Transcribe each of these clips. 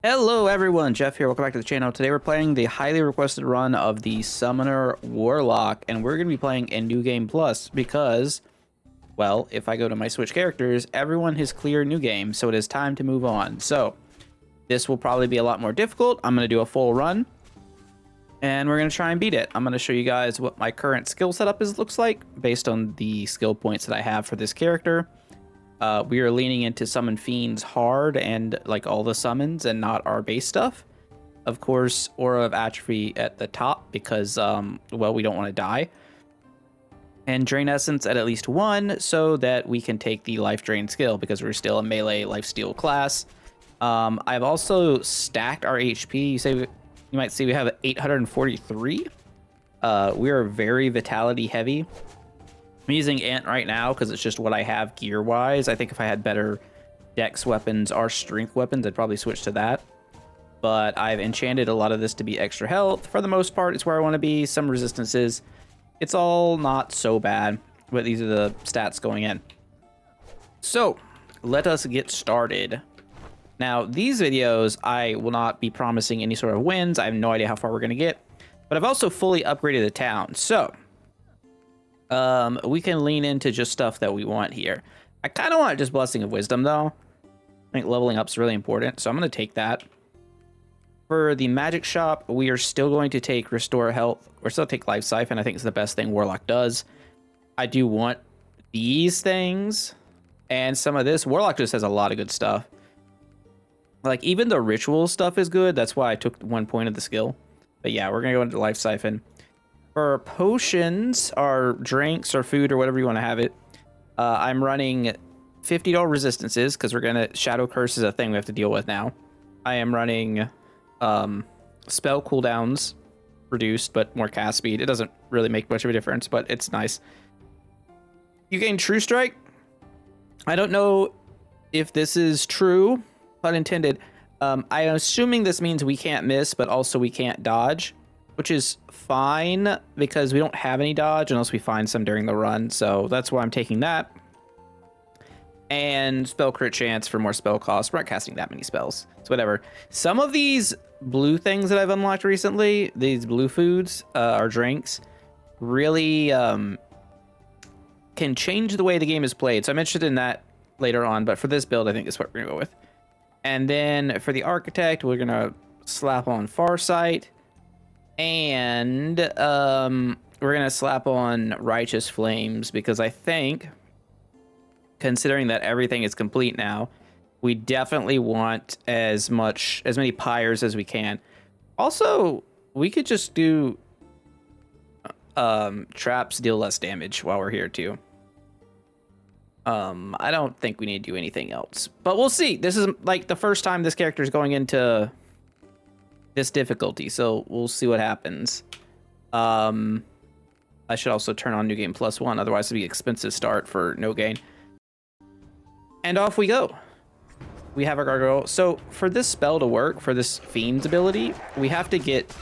Hello everyone, Jeff here. Welcome back to the channel. Today we're playing the highly requested run of the Summoner Warlock, and we're going to be playing in New Game Plus because, well, if I go to my Switch characters, everyone has cleared New Game, so it is time to move on. So, this will probably be a lot more difficult. I'm going to do a full run, and we're going to try and beat it. I'm going to show you guys what my current skill setup looks like based on the skill points that I have for this character. We are leaning into summon fiends hard and like all the summons and not our base stuff. Of course, Aura of Atrophy at the top because, well, we don't want to die. And Drain Essence at least 1 so that we can take the Life Drain skill because we're still a melee lifesteal class. I've also stacked our HP. You might see we have 843. We are very vitality heavy. I'm using Ant right now because it's just what I have gear-wise. I think if I had better dex weapons or strength weapons, I'd probably switch to that. But I've enchanted a lot of this to be extra health. For the most part, it's where I want to be. Some resistances. It's all not so bad, but these are the stats going in. So, let us get started. Now, these videos, I will not be promising any sort of wins. I have no idea how far we're going to get. But I've also fully upgraded the town. So, we can lean into just stuff that we want here. I kind of want just Blessing of Wisdom, though. I think leveling up is really important, so I'm going to take that. For the magic shop, we are still going to take Restore Health. We're still take Life Siphon. I think it's the best thing Warlock does. I do want these things and some of this. Warlock just has a lot of good stuff. Like, even the ritual stuff is good. That's why I took 1 point of the skill. But yeah, we're going to go into Life Siphon. For potions, or drinks, or food, or whatever you want to have it, I'm running $50 resistances, because we're going to... Shadow Curse is a thing we have to deal with now. I am running spell cooldowns reduced, but more cast speed. It doesn't really make much of a difference, but it's nice. You gain True Strike. I don't know if this is true, pun intended. I'm assuming this means we can't miss, but also we can't dodge, which is fine because we don't have any dodge unless we find some during the run. So that's why I'm taking that. And spell crit chance for more spell cost. We're not casting that many spells. It's whatever. Some of these blue things that I've unlocked recently, these blue foods or drinks, really can change the way the game is played. So I'm interested in that later on. But for this build, I think that's what we're going to go with. And then for the Architect, we're going to slap on Farsight. And we're going to slap on Righteous Flames because I think, considering that everything is complete now, we definitely want as many pyres as we can. Also, we could just do traps deal less damage while we're here too. I don't think we need to do anything else, but we'll see. This is like the first time this character is going into this difficulty, so we'll see what happens. I should also turn on New Game Plus 1, otherwise it'd be an expensive start for no gain. And off we go. We have our gargoyle. So for this spell to work, for this Fiend's ability, we have to get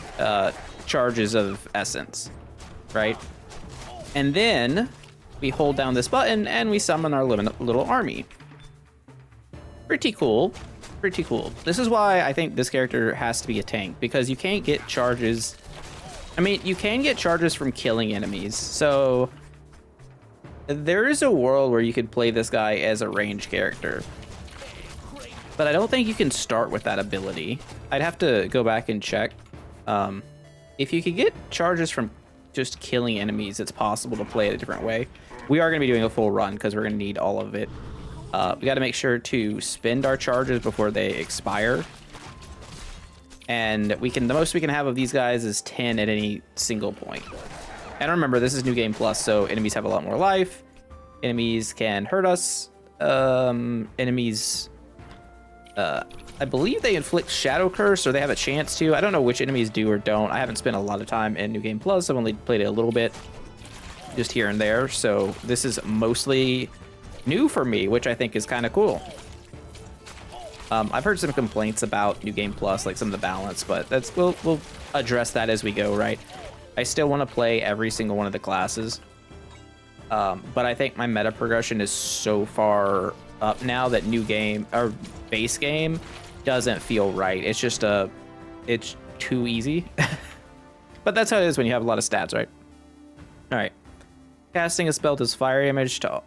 charges of essence, right? And then we hold down this button and we summon our little army. Pretty cool. Pretty cool. This is why I think this character has to be a tank, because you can't get charges. I mean, you can get charges from killing enemies. So there is a world where you could play this guy as a ranged character, but I don't think you can start with that ability. I'd have to go back and check. If you could get charges from just killing enemies, it's possible to play it a different way. We are going to be doing a full run because we're going to need all of it. We got to make sure to spend our charges before they expire. And the most we can have of these guys is 10 at any single point. And remember, this is New Game Plus, so enemies have a lot more life. Enemies can hurt us. Enemies, I believe they inflict Shadow Curse, or they have a chance to. I don't know which enemies do or don't. I haven't spent a lot of time in New Game Plus. I've only played it a little bit, just here and there. So this is mostly new for me, which I think is kind of cool. I've heard some complaints about New Game Plus, like some of the balance, but we'll address that as we go, right? I still want to play every single one of the classes, but I think my meta progression is so far up now that new game or base game doesn't feel right. It's just it's too easy. But that's how it is when you have a lot of stats, right? All right. Casting a spell does fire damage to...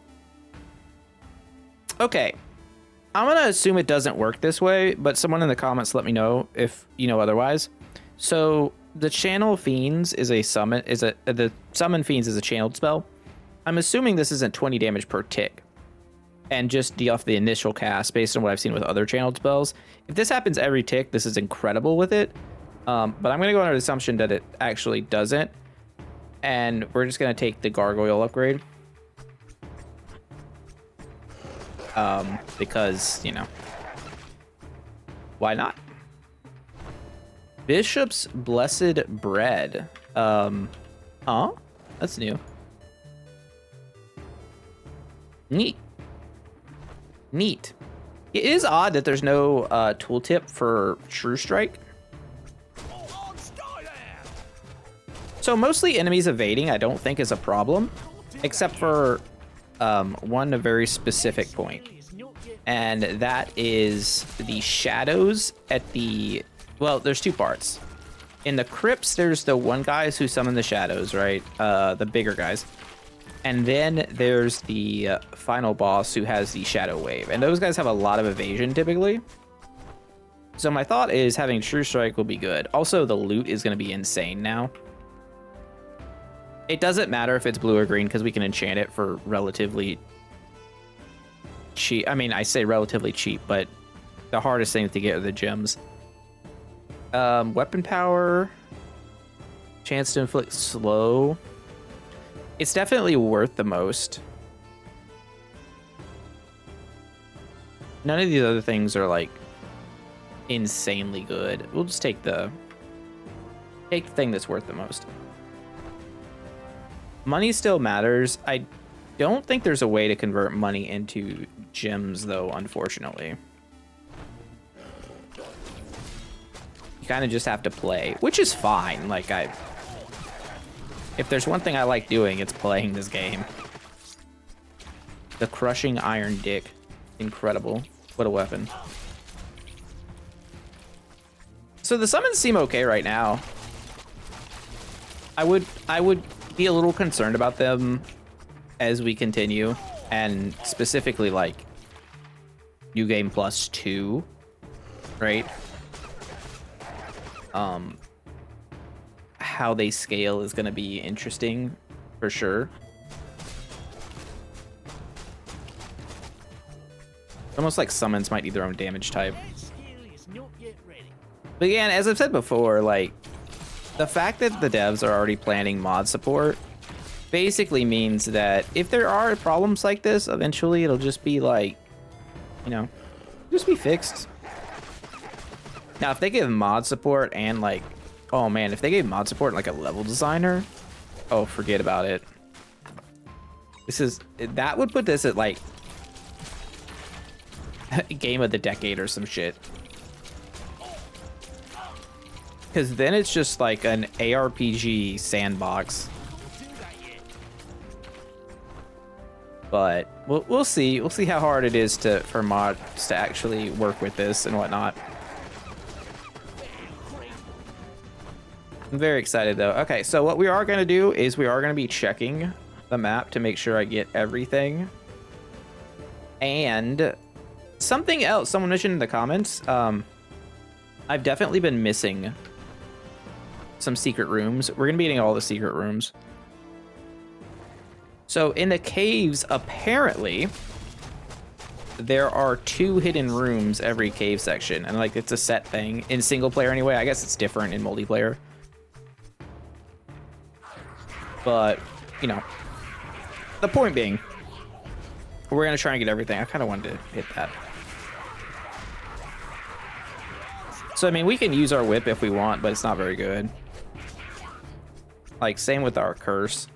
Okay. I'm going to assume it doesn't work this way, but someone in the comments let me know if you know otherwise. So the Channel Fiends is a summon, the Summon Fiends is a channeled spell. I'm assuming this isn't 20 damage per tick and just off the initial cast based on what I've seen with other channeled spells. If this happens every tick, this is incredible with it. But I'm going to go under the assumption that it actually doesn't. And we're just going to take the Gargoyle upgrade. Because, you know, why not? Bishop's Blessed Bread. Huh? That's new. Neat. Neat. It is odd that there's no tooltip for True Strike. So mostly enemies evading I don't think is a problem, except for one very specific point. And that is the shadows at the... Well, there's two parts. In the crypts, there's the one guys who summon the shadows, right? The bigger guys. And then there's the final boss who has the shadow wave. And those guys have a lot of evasion typically. So my thought is having True Strike will be good. Also, the loot is going to be insane now. It doesn't matter if it's blue or green because we can enchant it for relatively cheap. I mean, I say relatively cheap, but the hardest thing to get are the gems. Weapon power, chance to inflict slow. It's definitely worth the most. None of these other things are like insanely good. We'll just take the thing that's worth the most. Money still matters. I don't think there's a way to convert money into gems, though, unfortunately. You kind of just have to play, which is fine. Like, if there's one thing I like doing, it's playing this game. The Crushing Iron Dick. Incredible. What a weapon. So the summons seem okay right now. I would be a little concerned about them as we continue, and specifically like New Game Plus 2, right? How they scale is going to be interesting for sure. Almost like summons might need their own damage type. But again, as I've said before, like, the fact that the devs are already planning mod support basically means that if there are problems like this, eventually it'll just be like, you know, just be fixed. Now, if they give mod support and like, oh man, if they gave mod support and like a level designer, oh, forget about it. That would put this at like game of the decade or some shit. Because then it's just like an ARPG sandbox. But we'll see. We'll see how hard it is for mods to actually work with this and whatnot. I'm very excited though. Okay, so what we are going to do is we are going to be checking the map to make sure I get everything. And something else someone mentioned in the comments, I've definitely been missing some secret rooms. We're gonna be getting all the secret rooms. So in the caves, apparently there are 2 hidden rooms every cave section, and like it's a set thing in single player anyway. I guess it's different in multiplayer, but you know, the point being, we're gonna try and get everything. I kind of wanted to hit that. So I mean, we can use our whip if we want, but it's not very good. Like, same with our curse.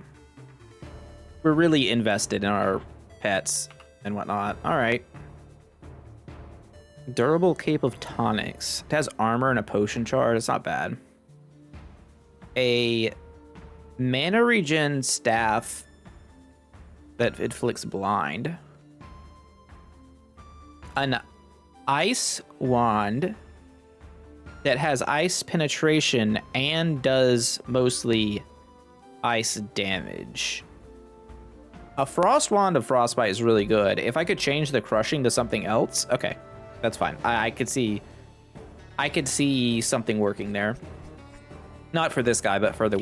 We're really invested in our pets and whatnot. All right. Durable Cape of Tonics. It has armor and a potion chart. It's not bad. A mana regen staff that inflicts blind. An ice wand that has ice penetration and does mostly ice damage. A frost wand of frostbite is really good. If I could change the crushing to something else, okay, that's fine. I could see something working there. Not for this guy, but for the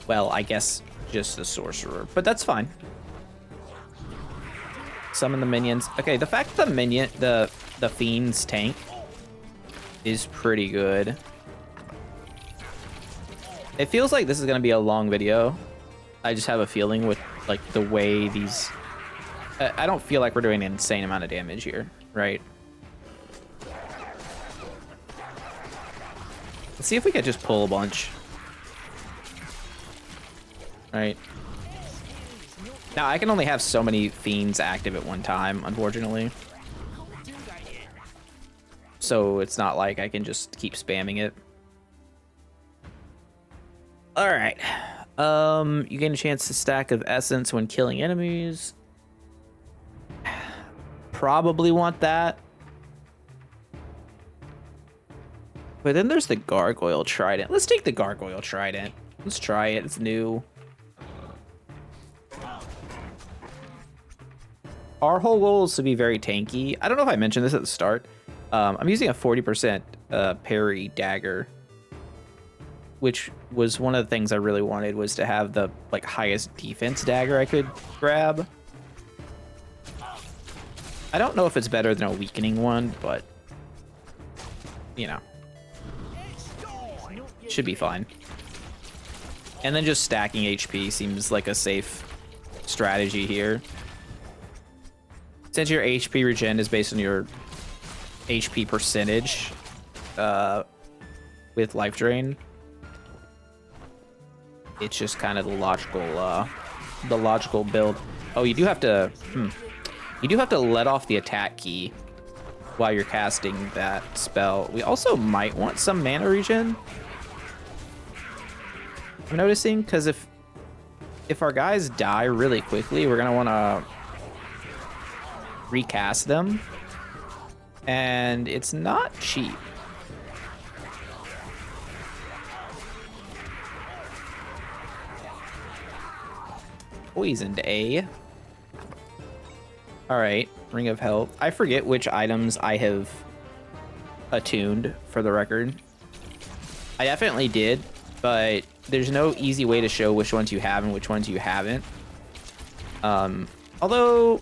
well, I guess just the sorcerer, but that's fine. Summon the minions. Okay, the fact that the fiend's tank is pretty good. It feels like this is gonna be a long video. I just have a feeling with like the way these. I don't feel like we're doing an insane amount of damage here, right? Let's see if we could just pull a bunch. Right. Now, I can only have so many fiends active at one time, unfortunately. So it's not like I can just keep spamming it. All right. You gain a chance to stack of essence when killing enemies. Probably want that. But then there's the gargoyle trident. Let's take the gargoyle trident. Let's try it. It's new. Our whole goal is to be very tanky. I don't know if I mentioned this at the start. I'm using a 40% parry dagger, which was one of the things I really wanted, was to have the like highest defense dagger I could grab. I don't know if it's better than a weakening one, but you know, should be fine. And then just stacking HP seems like a safe strategy here. Since your HP regen is based on your HP percentage with life drain, it's just kind of the logical build. Oh, you do have to let off the attack key while you're casting that spell. We also might want some mana regen, I'm noticing, because if our guys die really quickly, we're gonna want to recast them, and it's not cheap. Poisoned, eh? All right, Ring of Health. I forget which items I have attuned, for the record. I definitely did, but there's no easy way to show which ones you have and which ones you haven't. Although,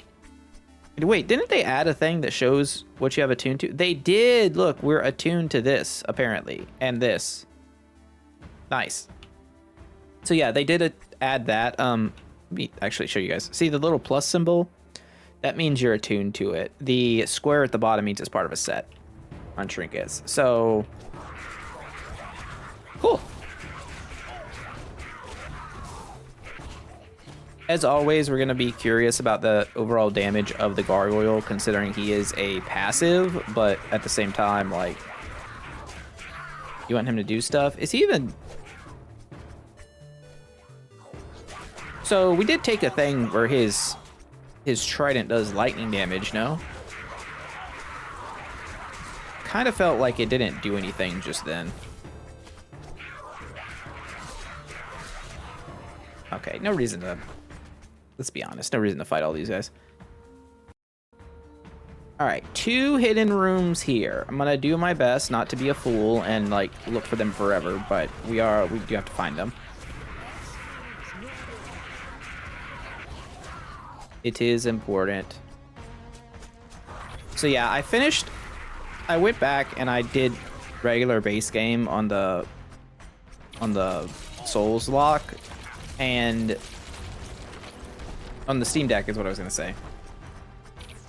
wait, didn't they add a thing that shows what you have attuned to? They did. Look, we're attuned to this, apparently, and this. Nice. So yeah, they did add that. Let me actually show you guys. See the little plus symbol? That means you're attuned to it. The square at the bottom means it's part of a set on trinkets. So, cool. As always, we're going to be curious about the overall damage of the gargoyle, considering he is a passive, but at the same time, like, you want him to do stuff. Is he even... So we did take a thing where his trident does lightning damage, no? Kind of felt like it didn't do anything just then. Okay, no reason to... Let's be honest, no reason to fight all these guys. All right, 2 hidden rooms here. I'm gonna do my best not to be a fool and like look for them forever, but we do have to find them. It is important. So yeah, I went back and I did regular base game on the Souls lock, and on the Steam Deck is what I was gonna say.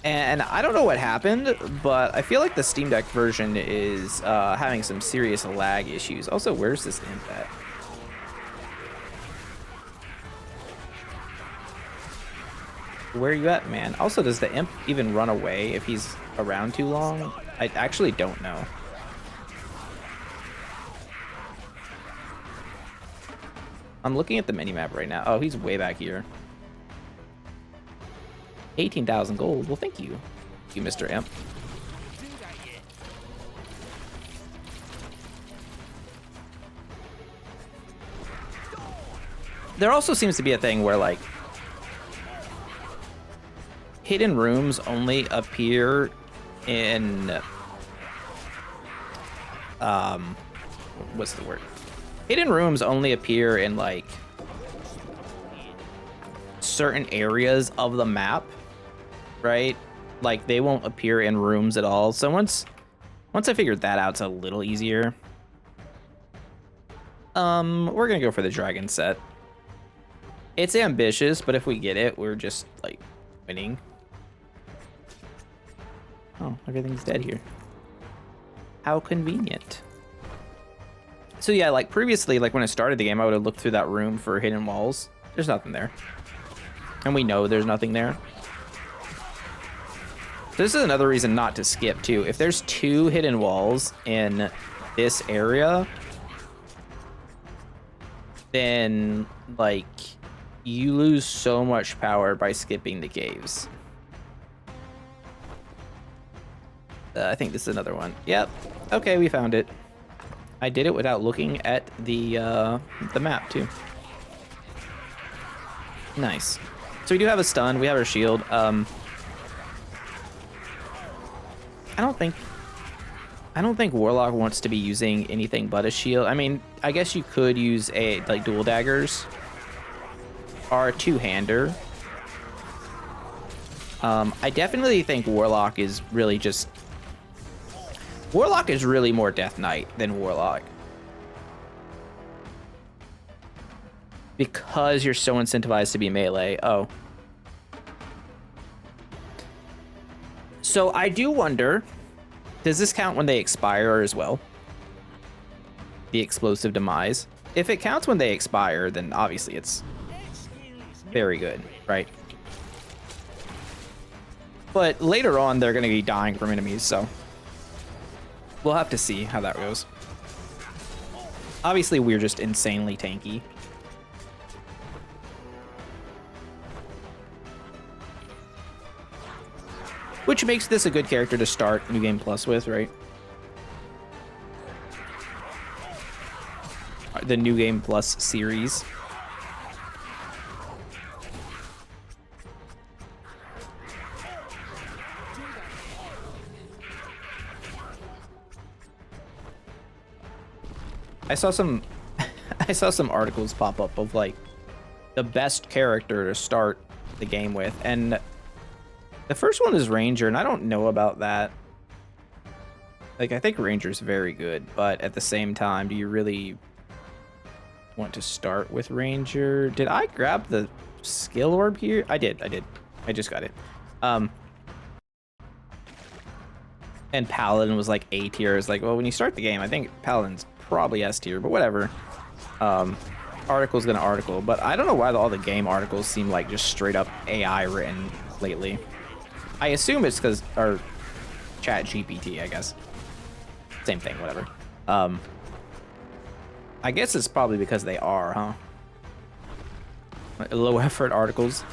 And I don't know what happened, but I feel like the Steam Deck version is having some serious lag issues. Also, where's this imp at? Where are you at, man? Also, does the imp even run away if he's around too long? I actually don't know. I'm looking at the minimap right now. Oh, he's way back here. 18,000 gold. Well, thank you. you, Mr. Imp. There also seems to be a thing where, like, hidden rooms only appear in... what's the word? Hidden rooms only appear in, like, certain areas of the map, right? Like, they won't appear in rooms at all. So once I figured that out, it's a little easier. We're gonna go for the dragon set. It's ambitious, but if we get it, we're just, like, winning. Oh, everything's dead here. How convenient. So yeah, like previously, like when I started the game, I would have looked through that room for hidden walls. There's nothing there. And we know there's nothing there. This is another reason not to skip, too. If there's 2 hidden walls in this area, then, like, you lose so much power by skipping the caves. I think this is another one. Yep. Okay, we found it. I did it without looking at the map, too. Nice. So we do have a stun. We have our shield. I don't think Warlock wants to be using anything but a shield. I mean, I guess you could use like dual daggers or a two-hander. I definitely think Warlock is really more Death Knight than Warlock. Because you're so incentivized to be melee. Oh. So I do wonder, does this count when they expire as well? The explosive demise. If it counts when they expire, then obviously it's very good, right? But later on, they're going to be dying from enemies, so we'll have to see how that goes. Obviously, we're just insanely tanky. Which makes this a good character to start New Game Plus with, right? The New Game Plus series. I saw some articles pop up of like the best character to start the game with, and the first one is Ranger, and I don't know about that. Like, I think Ranger's very good, but at the same time, do you really want to start with Ranger? Did I grab the skill orb here? I did. I just got it. And Paladin was like A tier. It's like, well, when you start the game, I think Paladin's probably S tier, but whatever. Article's gonna article, but I don't know why all the game articles seem like just straight up AI written lately. I assume it's because our chat GPT, I guess. Same thing, whatever. I guess it's probably because they are, huh? Low effort articles.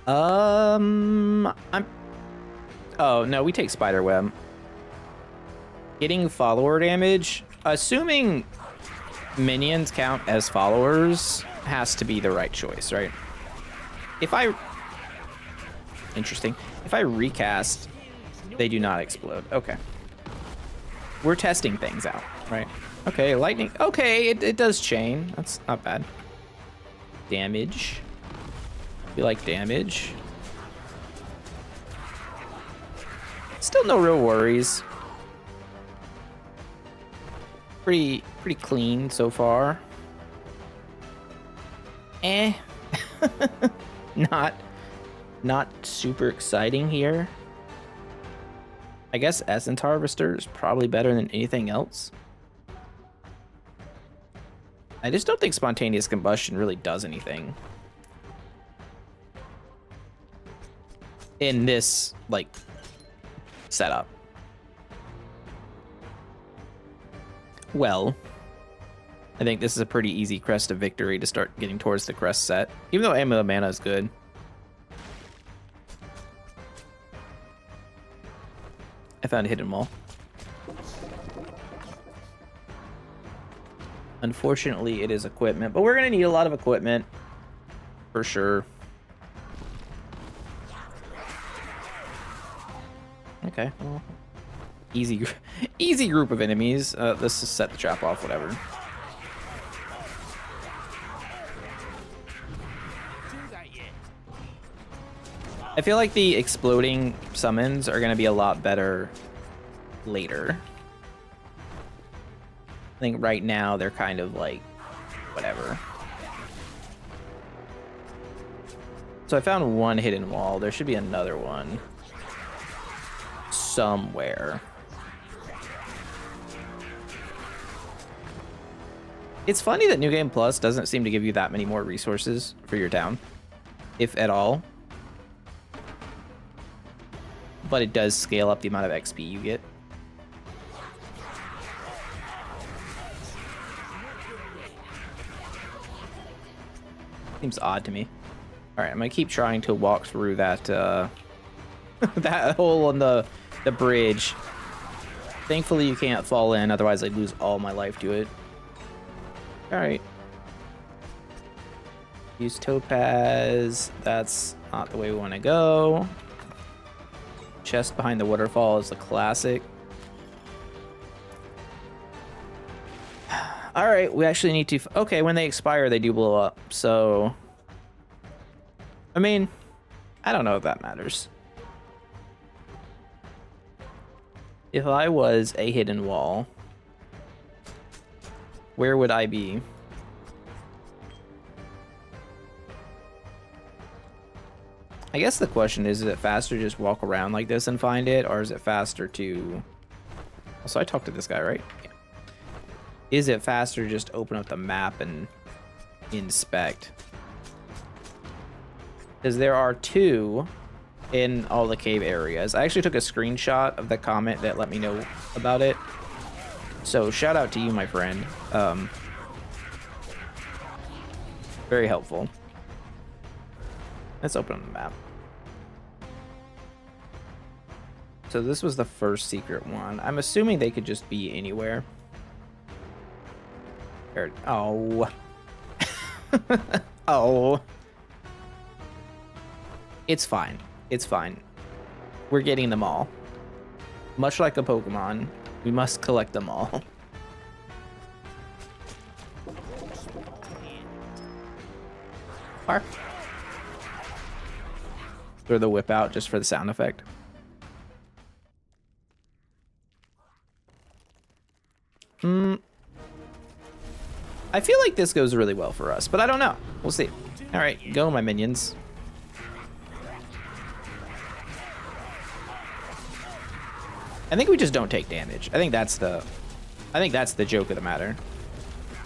Oh, no, we take Spiderweb. Getting follower damage, assuming minions count as followers, has to be the right choice, right? Interesting. If I recast, they do not explode. Okay. We're testing things out, right? Okay, lightning. Okay, it does chain. That's not bad. Damage. You like damage? Still no real worries. Pretty clean so far. Not super exciting here. I guess Essence Harvester is probably better than anything else. I just don't think Spontaneous Combustion really does anything in this, like, setup. Well, I think this is a pretty easy crest of victory to start getting towards the crest set, even though Amulet of Mana is good. I found a hidden wall. Unfortunately, it is equipment, but we're going to need a lot of equipment for sure. Okay, well, easy group of enemies. Let's just set the trap off, whatever. I feel like the exploding summons are going to be a lot better later. I think right now they're kind of like, whatever. So I found one hidden wall. There should be another one somewhere. It's funny that New Game Plus doesn't seem to give you that many more resources for your town, if at all. But it does scale up the amount of XP you get. Seems odd to me. All right, I'm gonna keep trying to walk through that that hole on the bridge. Thankfully, you can't fall in, otherwise I'd lose all my life to it. All right. Use topaz. That's not the way we want to go. Chest behind the waterfall is the classic. All right, we actually need to... Okay, when they expire, they do blow up. So, I mean, I don't know if that matters. If I was a hidden wall, where would I be? I guess the question is it faster to just walk around like this and find it, or is it faster to... Also, I talked to this guy, right? Yeah. Is it faster to just open up the map and inspect? Because there are two in all the cave areas. I actually took a screenshot of the comment that let me know about it. So shout out to you, my friend. Very helpful. Let's open the map. So this was the first secret one. I'm assuming they could just be anywhere. Oh. Oh. It's fine. It's fine. We're getting them all. Much like a Pokemon, we must collect them all. Throw the whip out just for the sound effect. I feel like this goes really well for us, but I don't know. We'll see. All right, go, my minions. I think we just don't take damage. I think that's the joke of the matter.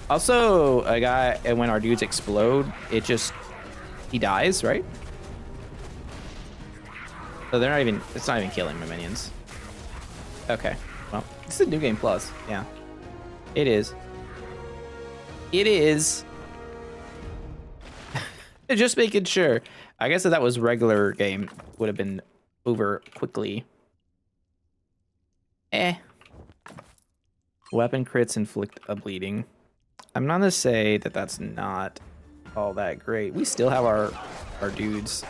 Also, a guy, and when our dudes explode, he dies, right? So it's not even killing my minions. Okay, well, this is New Game Plus. Yeah, it is. It is. Just making sure. I guess if that was regular game, would have been over quickly. Weapon crits inflict a bleeding. I'm not gonna say that that's not all that great. We still have our dudes.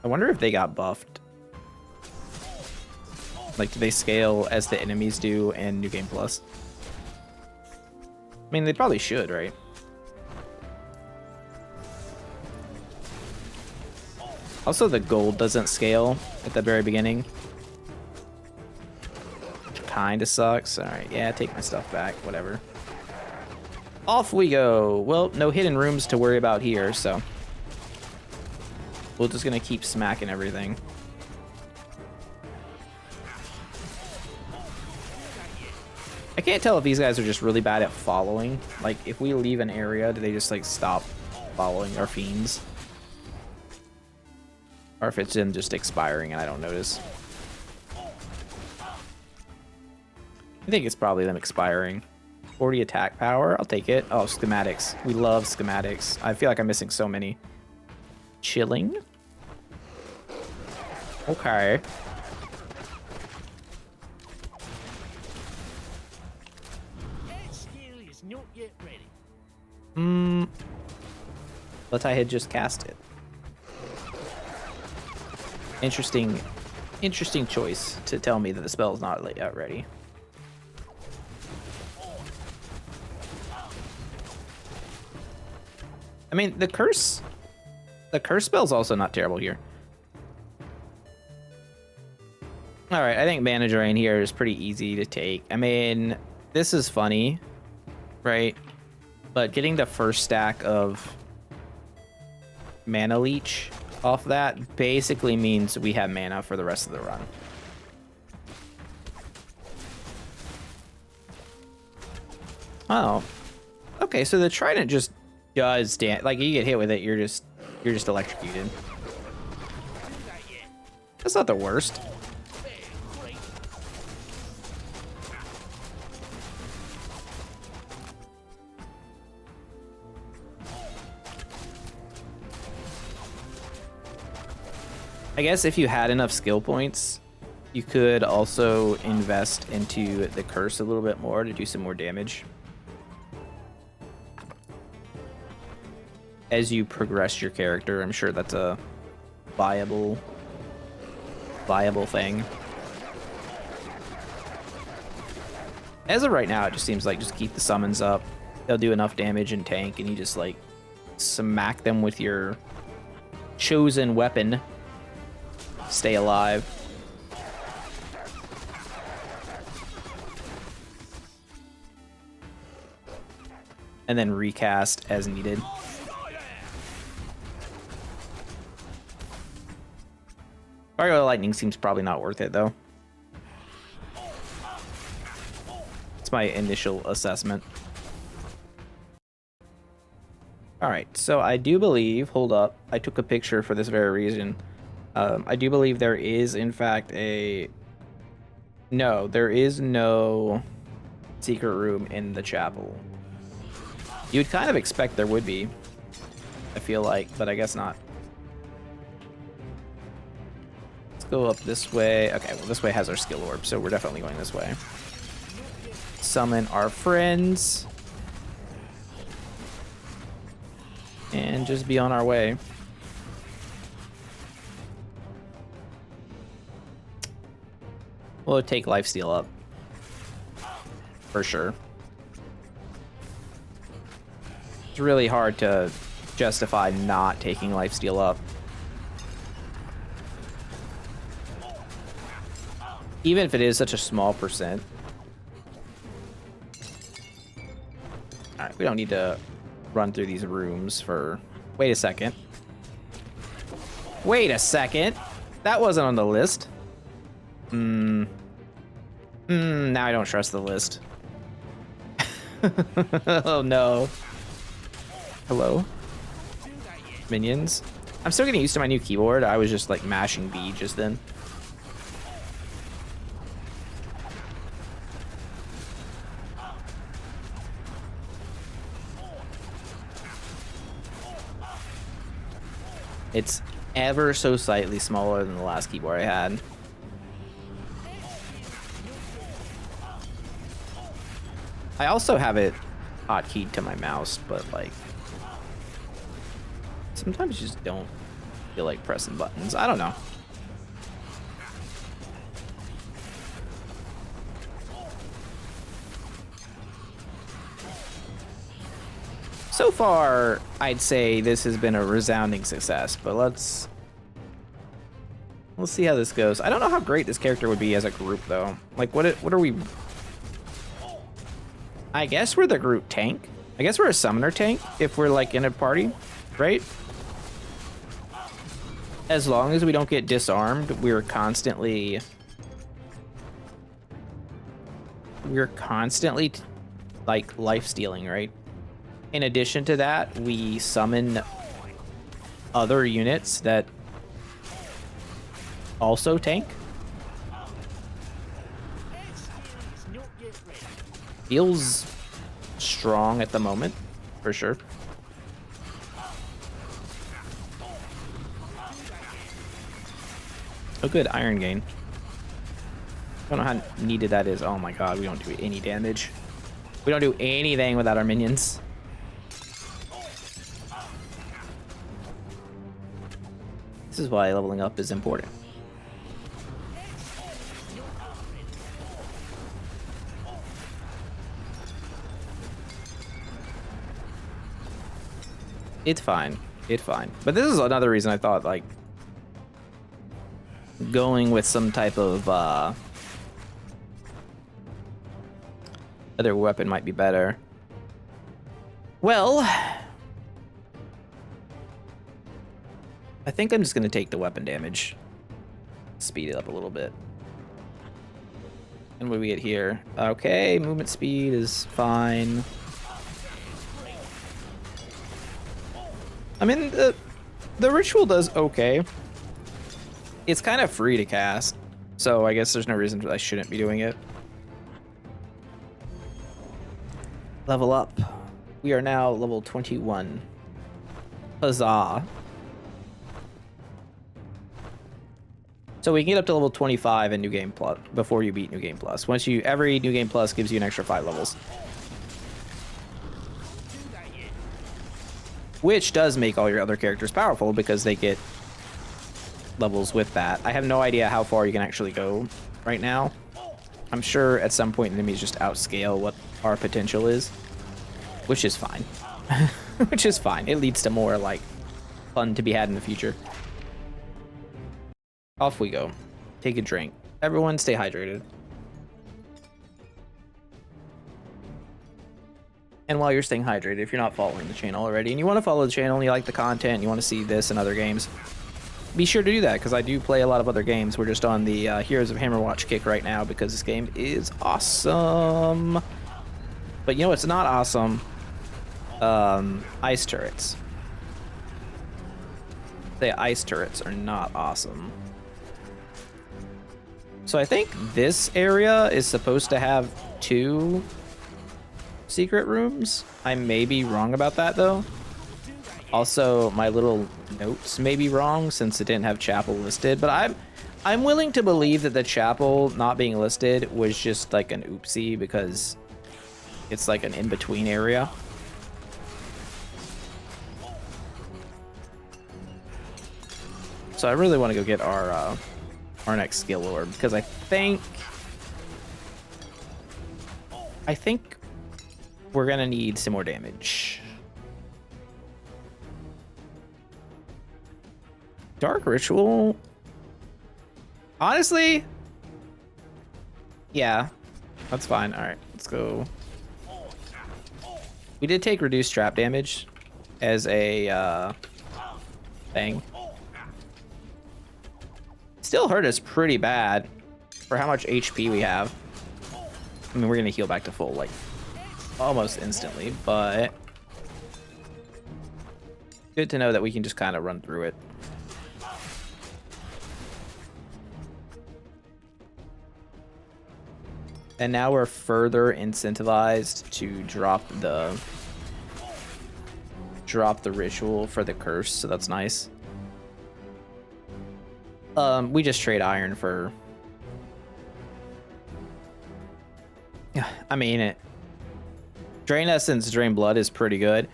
I wonder if they got buffed. Like, do they scale as the enemies do in New Game Plus? I mean, they probably should, right? Also, the gold doesn't scale at the very beginning. Which kinda sucks. Alright, yeah, take my stuff back, whatever. Off we go! Well, no hidden rooms to worry about here, so... we're just gonna keep smacking everything. I can't tell if these guys are just really bad at following. Like, if we leave an area, do they just, like, stop following our fiends? Or if it's in just expiring and I don't notice. I think it's probably them expiring. 40 attack power, I'll take it. Oh, schematics. We love schematics. I feel like I'm missing so many. Chilling. Okay. But I had just cast it. Interesting choice to tell me that the spell's not yet ready. I mean, the curse spell's also not terrible here. All right, I think Mana Drain here is pretty easy to take. I mean, this is funny, right? But getting the first stack of Mana Leech off that basically means we have mana for the rest of the run. Oh, okay. So the Trident just does damage. Like, you get hit with it, you're just electrocuted. That's not the worst. I guess if you had enough skill points, you could also invest into the curse a little bit more to do some more damage as you progress your character. I'm sure that's a viable thing. As of right now, it just seems like just keep the summons up. They'll do enough damage and tank, and you just like smack them with your chosen weapon. Stay alive. And then recast as needed. Fire Lightning seems probably not worth it though. It's my initial assessment. Alright, so I do believe, hold up, I took a picture for this very reason. I do believe there is, in fact, no, there is no secret room in the chapel. You'd kind of expect there would be, I feel like, but I guess not. Let's go up this way. Okay, well, this way has our skill orb, so we're definitely going this way. Summon our friends. And just be on our way. We'll take lifesteal up. For sure. It's really hard to justify not taking lifesteal up. Even if it is such a small percent. Alright, we don't need to run through these rooms for... Wait a second. Wait a second! That wasn't on the list. Now I don't trust the list. Oh no. Hello? Minions? I'm still getting used to my new keyboard. I was just like mashing B just then. It's ever so slightly smaller than the last keyboard I had. I also have it hotkeyed to my mouse, but like sometimes you just don't feel like pressing buttons. I don't know. So far, I'd say this has been a resounding success, but let's see how this goes. I don't know how great this character would be as a group, though. Like, what are we... I guess we're the group tank. I guess we're a summoner tank if we're, like, in a party, right? As long as we don't get disarmed, we're constantly, like, life-stealing, right? In addition to that, we summon other units that also tank. Feels strong at the moment, for sure. Oh, good iron gain. I don't know how needed that is. Oh my god, we don't do any damage. We don't do anything without our minions. This is why leveling up is important. It's fine. It's fine. But this is another reason I thought, like, going with some type of other weapon might be better. Well, I think I'm just going to take the weapon damage. Speed it up a little bit. And what do we get here? Okay, movement speed is fine. I mean, the ritual does okay. It's kind of free to cast, so I guess there's no reason I shouldn't be doing it. Level up. We are now level 21. Huzzah. So we can get up to level 25 in New Game Plus before you beat New Game Plus. Every New Game Plus gives you an extra 5 levels. Which does make all your other characters powerful because they get levels with that. I have no idea how far you can actually go right now. I'm sure at some point enemies just outscale what our potential is, which is fine. Which is fine. It leads to more, like, fun to be had in the future. Off we go. Take a drink. Everyone stay hydrated. And while you're staying hydrated, if you're not following the channel already, and you want to follow the channel, and you like the content, and you want to see this and other games, be sure to do that, because I do play a lot of other games. We're just on the Heroes of Hammerwatch kick right now, because this game is awesome. But you know what's not awesome? Ice turrets. The ice turrets are not awesome. So I think this area is supposed to have 2 secret rooms. I may be wrong about that though. Also, my little notes may be wrong since it didn't have chapel listed, but I'm willing to believe that the chapel not being listed was just like an oopsie because it's like an in-between area. So I really want to go get our next skill orb because I think we're gonna need some more damage. Dark Ritual? Honestly? Yeah, that's fine. Alright, let's go. We did take reduced trap damage as a thing. Still hurt us pretty bad for how much HP we have. I mean, we're gonna heal back to full, like, almost instantly, but good to know that we can just kind of run through it. And now we're further incentivized to drop the ritual for the curse, so that's nice. We just trade iron for, yeah, I mean, Drain Essence, Drain Blood is pretty good,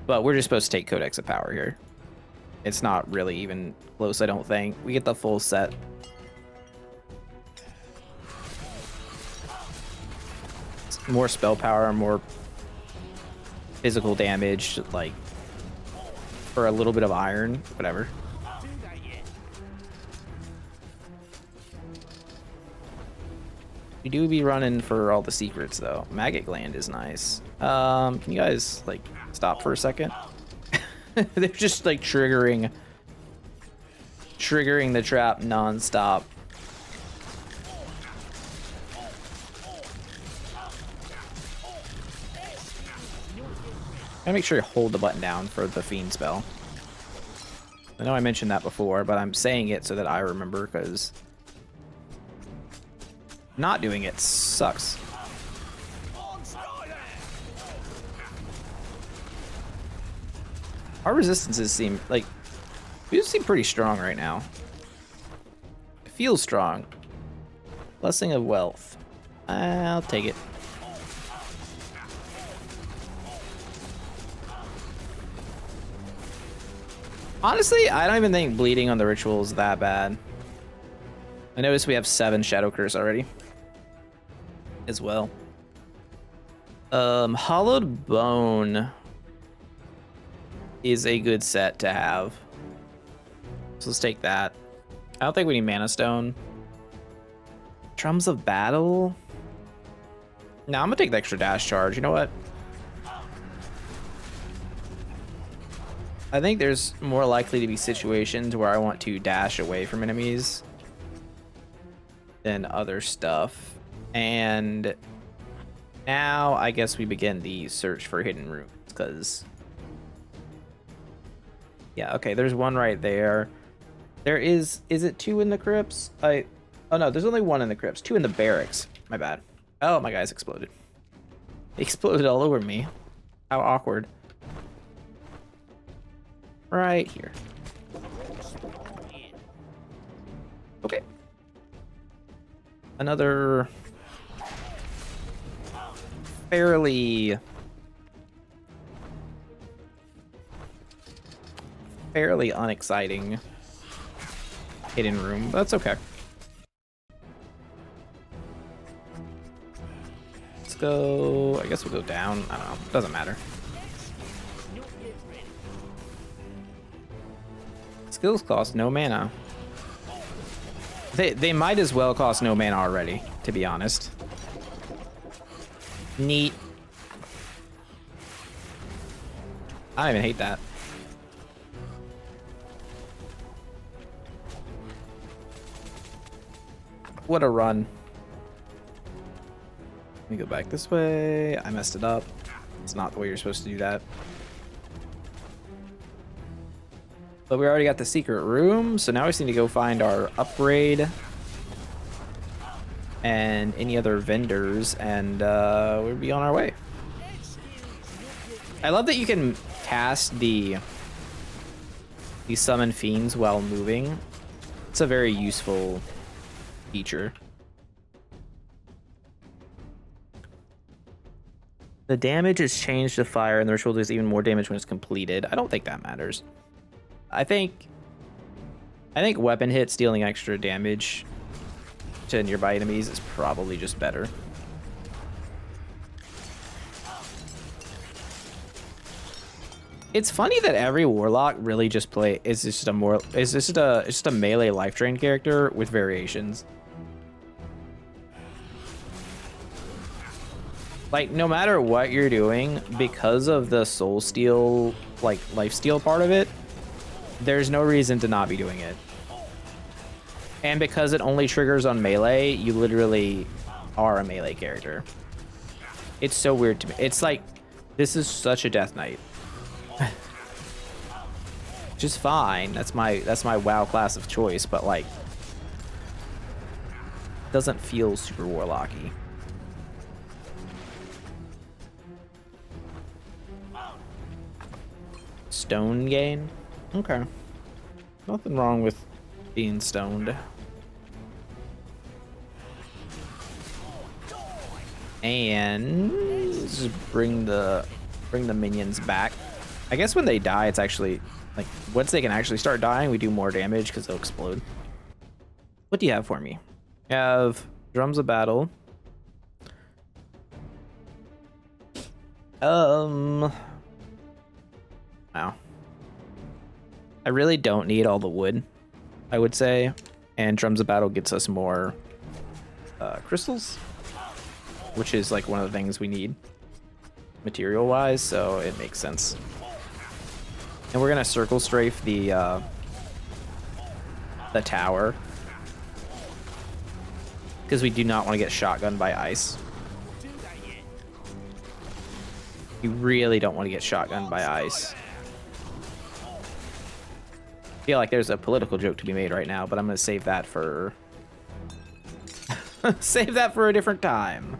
but we're just supposed to take Codex of Power here. It's not really even close, I don't think. We get the full set. More spell power, more physical damage, like, for a little bit of iron, whatever. We do be running for all the secrets, though. Maggot Gland is nice. Can you guys, like, stop for a second? They're just, like, triggering the trap non-stop. Gotta make sure you hold the button down for the Fiend spell. I know I mentioned that before, but I'm saying it so that I remember, because not doing it sucks. Our resistances seem like we seem pretty strong right now. It feels strong. Blessing of wealth. I'll take it. Honestly, I don't even think bleeding on the ritual is that bad. I noticed we have 7 Shadow Curse already. As well. Hollowed Bone is a good set to have. So let's take that. I don't think we need Mana Stone. Drums of Battle? No, I'm gonna take the extra dash charge. You know what? I think there's more likely to be situations where I want to dash away from enemies than other stuff. And now I guess we begin the search for hidden rooms, because yeah, okay, there's one right there. There is it 2 in the crypts? Oh no, there's only 1 in the crypts. 2 in the barracks. My bad. Oh, my guy's exploded. He exploded all over me. How awkward. Right here. Okay. Another fairly unexciting hidden room. That's okay. Let's go. I guess we'll go down. I don't know. Doesn't matter. Skills cost no mana. They might as well cost no mana already, to be honest. Neat. I don't even hate that. What a run. Let me go back this way. I messed it up. It's not the way you're supposed to do that. But we already got the secret room, so now we just need to go find our upgrade and any other vendors, and we'll be on our way. I love that you can cast the summon fiends while moving. It's a very useful feature. The damage is changed to fire, and the ritual does even more damage when it's completed. I don't think that matters. I think weapon hits dealing extra damage to nearby enemies is probably just better. It's funny that every Warlock really just is just a melee life drain character with variations. Like, no matter what you're doing, because of the soul steal, like life steal part of it, there's no reason to not be doing it. And because it only triggers on melee, you literally are a melee character. It's so weird to me. It's like, this is such a Death Knight. Just fine. That's my WoW class of choice, but like, doesn't feel super Warlocky. Stone gain? Okay. Nothing wrong with being stoned. And just bring the minions back. I guess when they die, it's actually like once they can actually start dying, we do more damage because they'll explode. What do you have for me? You have drums of battle. Wow. I really don't need all the wood, I would say. And drums of battle gets us more crystals, which is like one of the things we need material wise, so it makes sense. And we're gonna circle strafe the tower because we do not want to get shotgunned by ice. You really don't want to get shotgunned by ice. I feel like there's a political joke to be made right now, but I'm gonna save that for save that for a different time.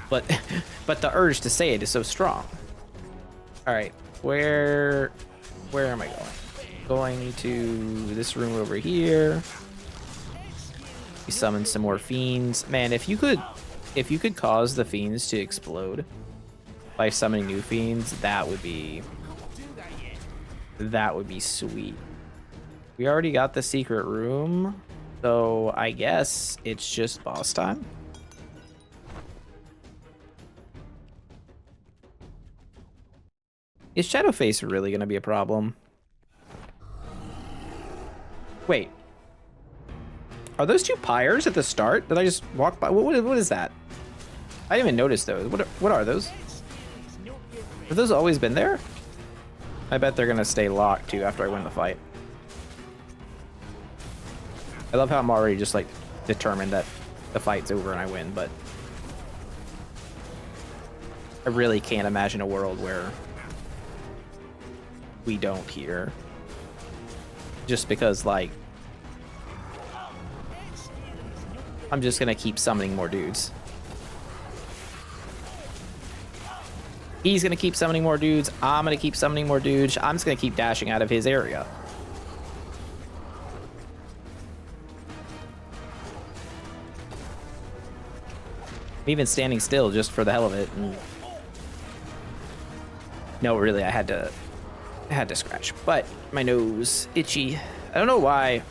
but but the urge to say it is so strong. All right, where am I going? Going to this room over here. We summon some more fiends. Man, if you could cause the fiends to explode by summoning new fiends, that would be sweet. We already got the secret room, so I guess it's just boss time. Is Shadowface really gonna be a problem? Wait. Are those two pyres at the start? Did I just walk by? What is that? I didn't even notice those. What are those? Have those always been there? I bet they're gonna stay locked too after I win the fight. I love how I'm already just like determined that the fight's over and I win, but I really can't imagine a world where we don't here. Just because, like, I'm just gonna keep summoning more dudes. He's gonna keep summoning more dudes. I'm gonna keep summoning more dudes. I'm just gonna keep dashing out of his area. I'm even standing still just for the hell of it. And no, really, I had to scratch, but my nose itchy. I don't know why.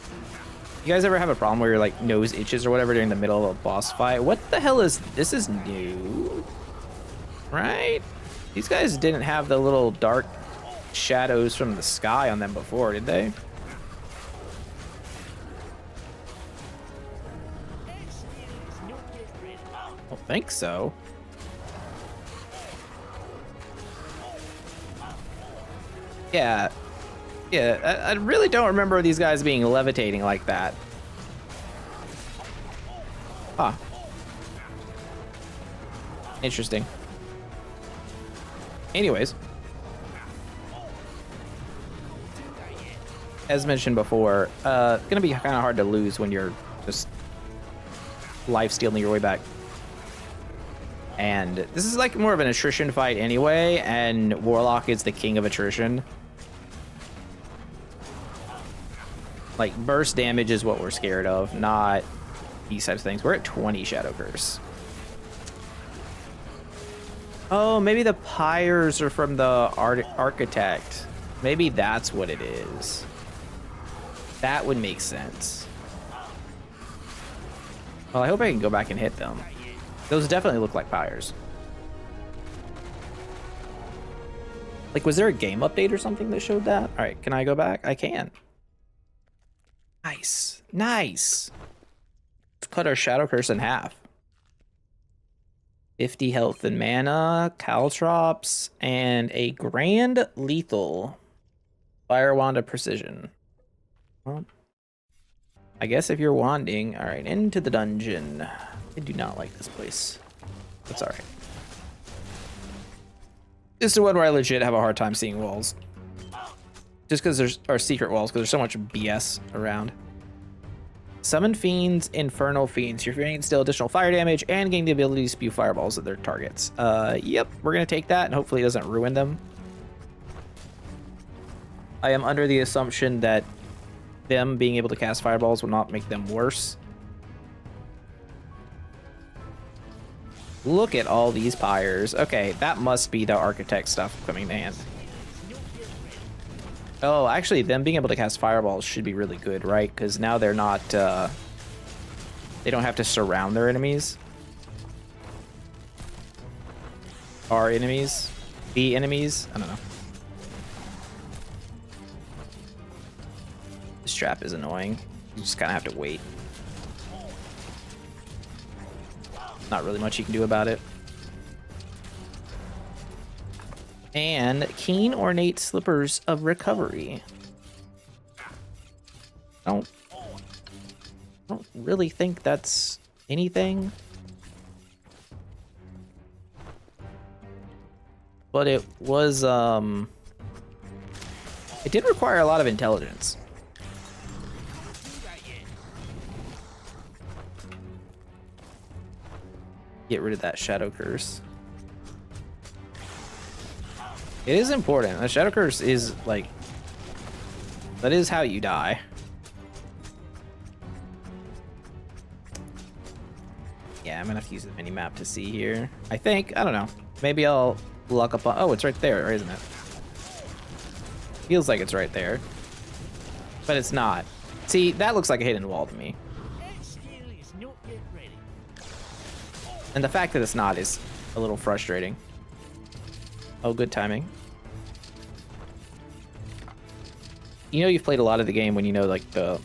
You guys ever have a problem where your like nose itches or whatever during the middle of a boss fight? What the hell is this? Is new, right? These guys didn't have the little dark shadows from the sky on them before, did they? I don't think so. Yeah, I really don't remember these guys being levitating like that. Huh. Interesting. Anyways. As mentioned before, gonna be kind of hard to lose when you're just life-stealing your way back. And this is like more of an attrition fight anyway, and Warlock is the king of attrition. Like, burst damage is what we're scared of, not these types of things. We're at 20 Shadow Curse. Oh, maybe the pyres are from the architect. Maybe that's what it is. That would make sense. Well, I hope I can go back and hit them. Those definitely look like pyres. Like, was there a game update or something that showed that? All right, can I go back? I can. Nice. Nice. Let's cut our Shadow Curse in half. 50 health and mana, caltrops, and a grand lethal fire wand of precision. Well, I guess if you're wanding, all right, into the dungeon. I do not like this place. That's all right. This is the one where I legit have a hard time seeing walls. Just because there's our secret walls, because there's so much BS around. Summon fiends, infernal fiends. Your fiends deal additional fire damage and gain the ability to spew fireballs at their targets. Yep, we're gonna take that, and hopefully it doesn't ruin them. I am under the assumption that them being able to cast fireballs will not make them worse. Look at all these pyres. Okay, that must be the architect stuff coming to hand. Oh, actually, them being able to cast fireballs should be really good, right? Because now they're not, they don't have to surround their enemies. Our enemies? The enemies? I don't know. This trap is annoying. You just kind of have to wait. Not really much you can do about it. And keen ornate slippers of recovery. I don't really think that's anything. But it was it did require a lot of intelligence. get rid of that Shadow Curse. It is important. The Shadow Curse is like, that is how you die. Yeah, I'm gonna have to use the mini map to see here. I think, I don't know. Maybe I'll luck up on, oh, it's right there, isn't it? Feels like it's right there. But it's not. See, that looks like a hidden wall to me. And the fact that it's not is a little frustrating. Oh, good timing. You know you've played a lot of the game when you know like the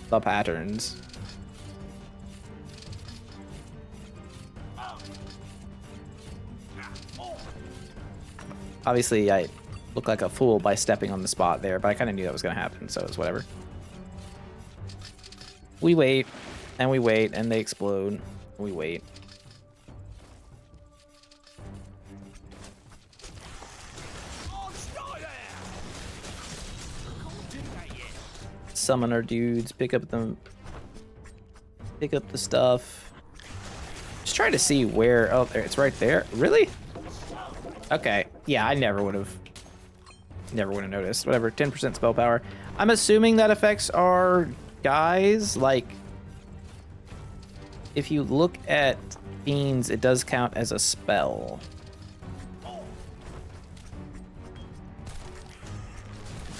patterns. Obviously, I look like a fool by stepping on the spot there, but I kind of knew that was going to happen, so it's whatever. We wait, and they explode. We wait. Summon our dudes, pick up the stuff. Just trying to see where. Oh, there, it's right there. Really? Okay. Yeah, I never would have noticed. Whatever. 10% spell power. I'm assuming that affects our guys. Like, if you look at fiends, it does count as a spell.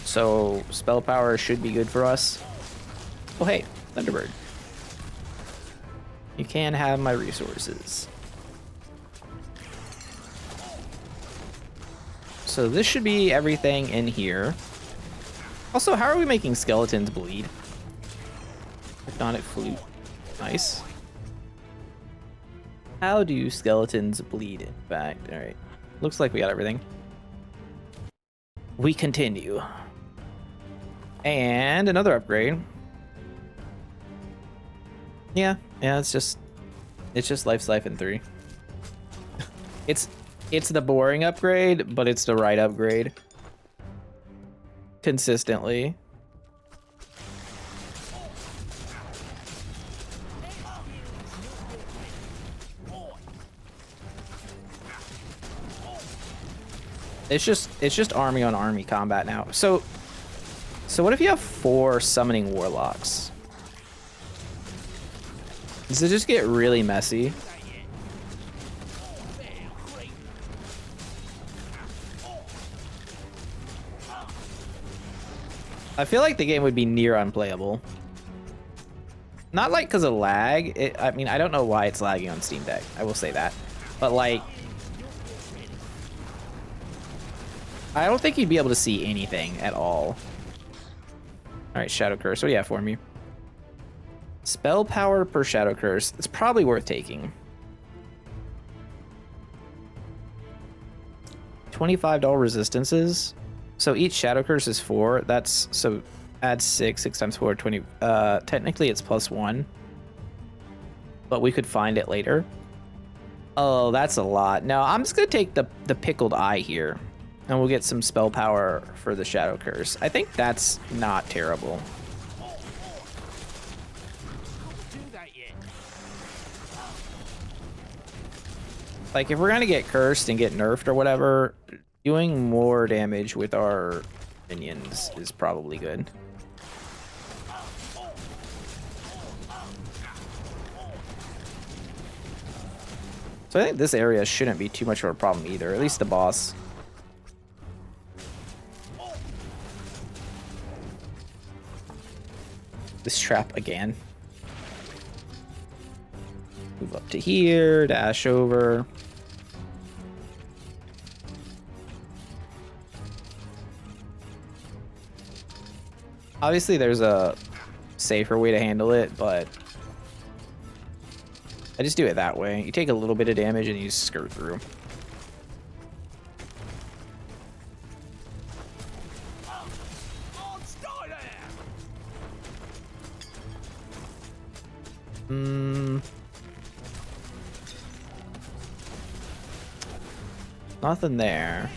So spell power should be good for us. Oh, hey, Thunderbird. You can have my resources. So this should be everything in here. Also, how are we making skeletons bleed? Tectonic flute. Nice. How do skeletons bleed, in fact? All right. Looks like we got everything. We continue. And another upgrade. Yeah, it's just Life Siphon 3. It's the boring upgrade, but it's the right upgrade. Consistently. It's just army on army combat now. So what if you have 4 summoning warlocks? Does it just get really messy? I feel like the game would be near unplayable. Not like because of lag. I mean, I don't know why it's lagging on Steam Deck. I will say that. But like, I don't think you'd be able to see anything at all. All right, Shadow Curse. What do you have for me? Spell power per Shadow Curse. It's probably worth taking. $25 resistances. So each Shadow Curse is 4. That's so add 6 times 4, 20. Technically it's +1, but we could find it later. Oh, that's a lot. No, I'm just gonna take the pickled eye here, and we'll get some spell power for the Shadow Curse. I think that's not terrible. Like, if we're gonna get cursed and get nerfed or whatever, doing more damage with our minions is probably good. So I think this area shouldn't be too much of a problem either, at least the boss. This trap again. Move up to here, dash over. Obviously there's a safer way to handle it, but I just do it that way. You take a little bit of damage and you skirt through. Nothing there.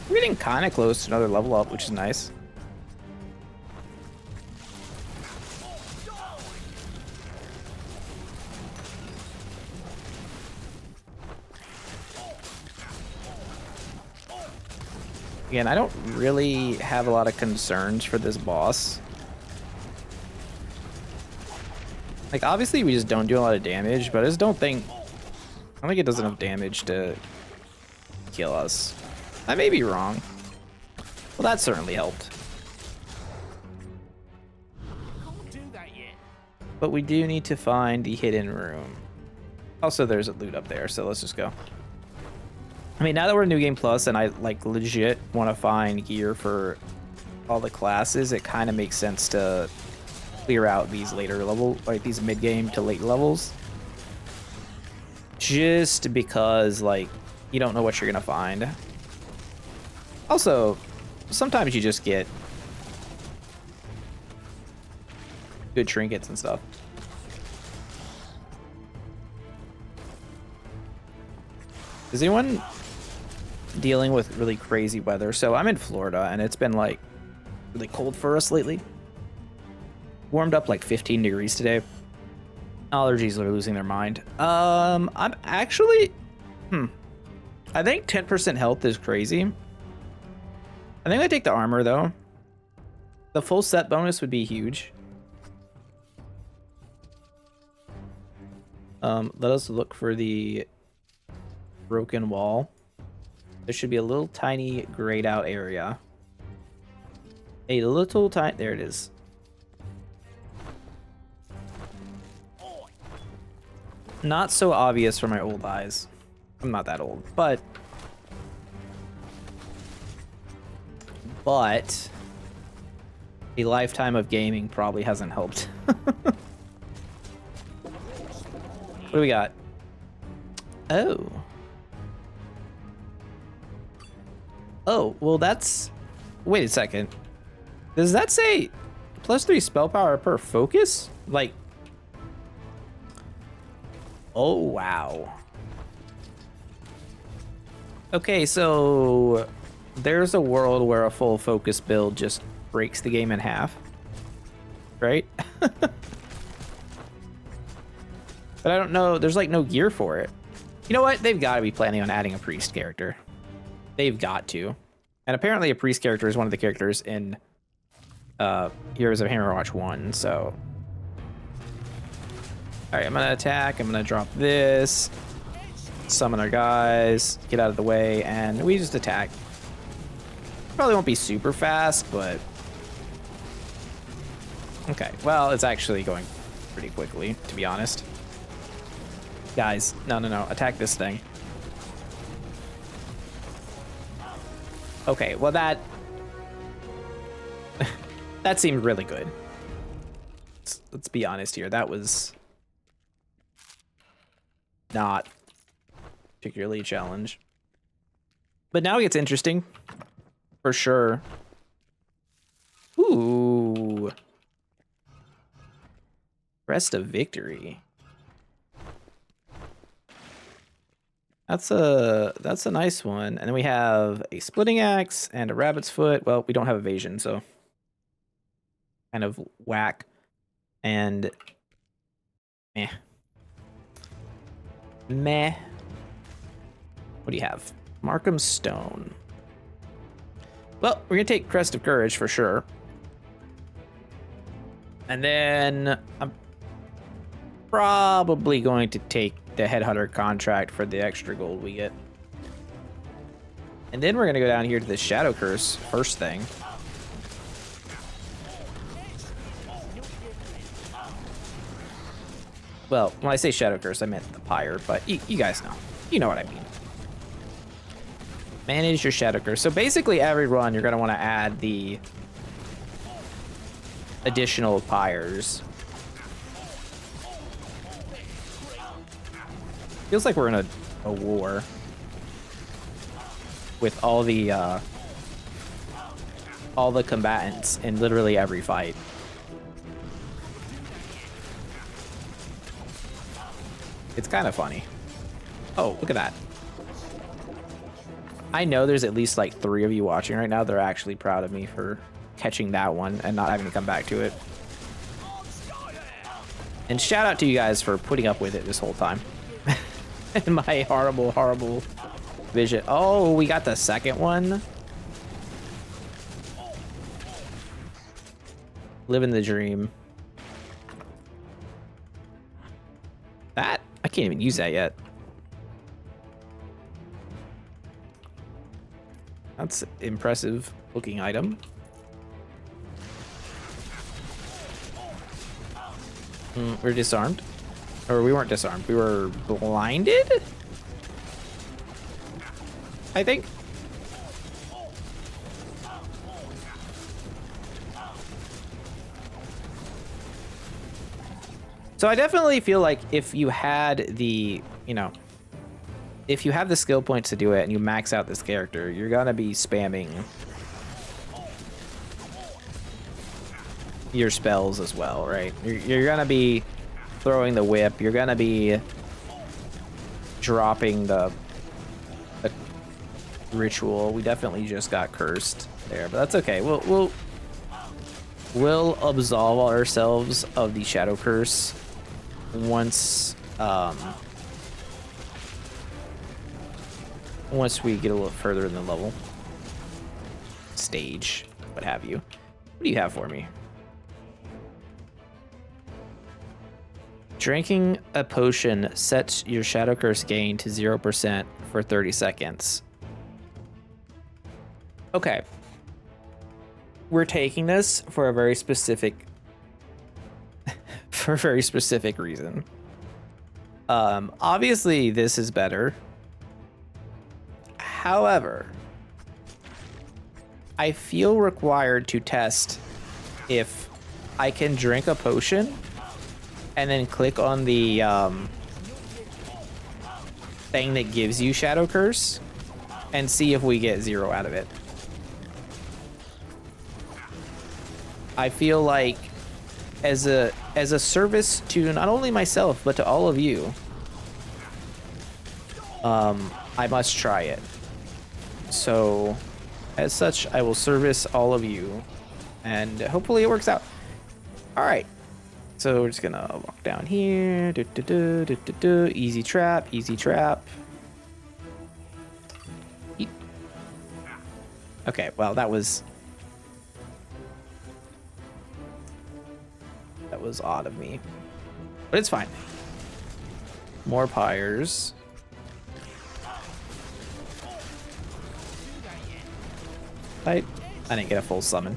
We're getting kind of close to another level up, which is nice. Again, I don't really have a lot of concerns for this boss. Like, obviously we just don't do a lot of damage, but I just don't think it does enough damage to kill us. I may be wrong. Well, that certainly helped. But we do need to find the hidden room. Also, there's a loot up there, so let's just go. I mean, now that we're in New Game Plus and I like legit want to find gear for all the classes, it kind of makes sense to clear out these later level, like these mid-game to late levels. Just because, like, you don't know what you're gonna find. Also, sometimes you just get good trinkets and stuff. Is anyone dealing with really crazy weather? So I'm in Florida and it's been like really cold for us lately. Warmed up like 15 degrees today. Allergies are losing their mind. I'm actually, I think 10% health is crazy. I think I take the armor though. The full set bonus would be huge. Let us look for the broken wall. There should be a little tiny grayed out area. A little tiny, there it is. Not so obvious for my old eyes. I'm not that old, but a lifetime of gaming probably hasn't helped. What do we got? Oh. Oh, well that's... Wait a second. Does that say +3 spell power per focus? Like... Oh, wow. Okay, so... There's a world where a full focus build just breaks the game in half. Right? But I don't know, there's like no gear for it. You know what? They've got to be planning on adding a priest character. They've got to. And apparently a priest character is one of the characters in Heroes of Hammerwatch 1, so... Alright, I'm gonna attack, I'm gonna drop this, summon our guys, get out of the way, and we just attack. Probably won't be super fast, but... Okay, well, it's actually going pretty quickly, to be honest. Guys, no, attack this thing. Okay, well that... that seemed really good. Let's be honest here, that was... not particularly a challenge. But now it gets interesting. For sure. Ooh. Crest of Victory. That's a nice one. And then we have a splitting axe and a rabbit's foot. Well, we don't have evasion, so kind of whack. And meh. Meh. What do you have? Markham Stone. Well, we're gonna take Crest of Courage for sure. And then I'm probably going to take the Headhunter contract for the extra gold we get. And then we're gonna go down here to the Shadow Curse first thing. Well, when I say Shadow Curse, I meant the Pyre, but you guys know. You know what I mean. Manage your Shadow Curse. So basically every run, you're gonna wanna add the additional Pyres. Feels like we're in a war with all the combatants in literally every fight. It's kind of funny. Oh, look at that. I know there's at least like 3 of you watching right now that are actually proud of me for catching that one and not having to come back to it. And shout out to you guys for putting up with it this whole time. My horrible, horrible vision. Oh, we got the second one. Living the dream. That? I can't even use that yet. That's impressive looking item. We're disarmed. Or we weren't disarmed. We were blinded? I think. So I definitely feel like if you had the, you know, if you have the skill points to do it and you max out this character, you're gonna be spamming your spells as well, right? You're gonna be throwing the whip. You're gonna be dropping the ritual. We definitely just got cursed there, but that's okay. We'll absolve ourselves of the shadow curse once once we get a little further in the level stage, what have you. What do you have for me? Drinking a potion sets your shadow curse gain to 0% for 30 seconds. Okay. We're taking this for a very specific for a very specific reason. Obviously this is better. However, I feel required to test if I can drink a potion and then click on the thing that gives you Shadow Curse and see if we get 0 out of it. I feel like as a service to not only myself but to all of you, I must try it. So as such, I will service all of you and hopefully it works out. All right. So we're just gonna walk down here. Easy trap, easy trap. Eat. Okay, well that was odd of me, but it's fine. More pyres. I didn't get a full summon.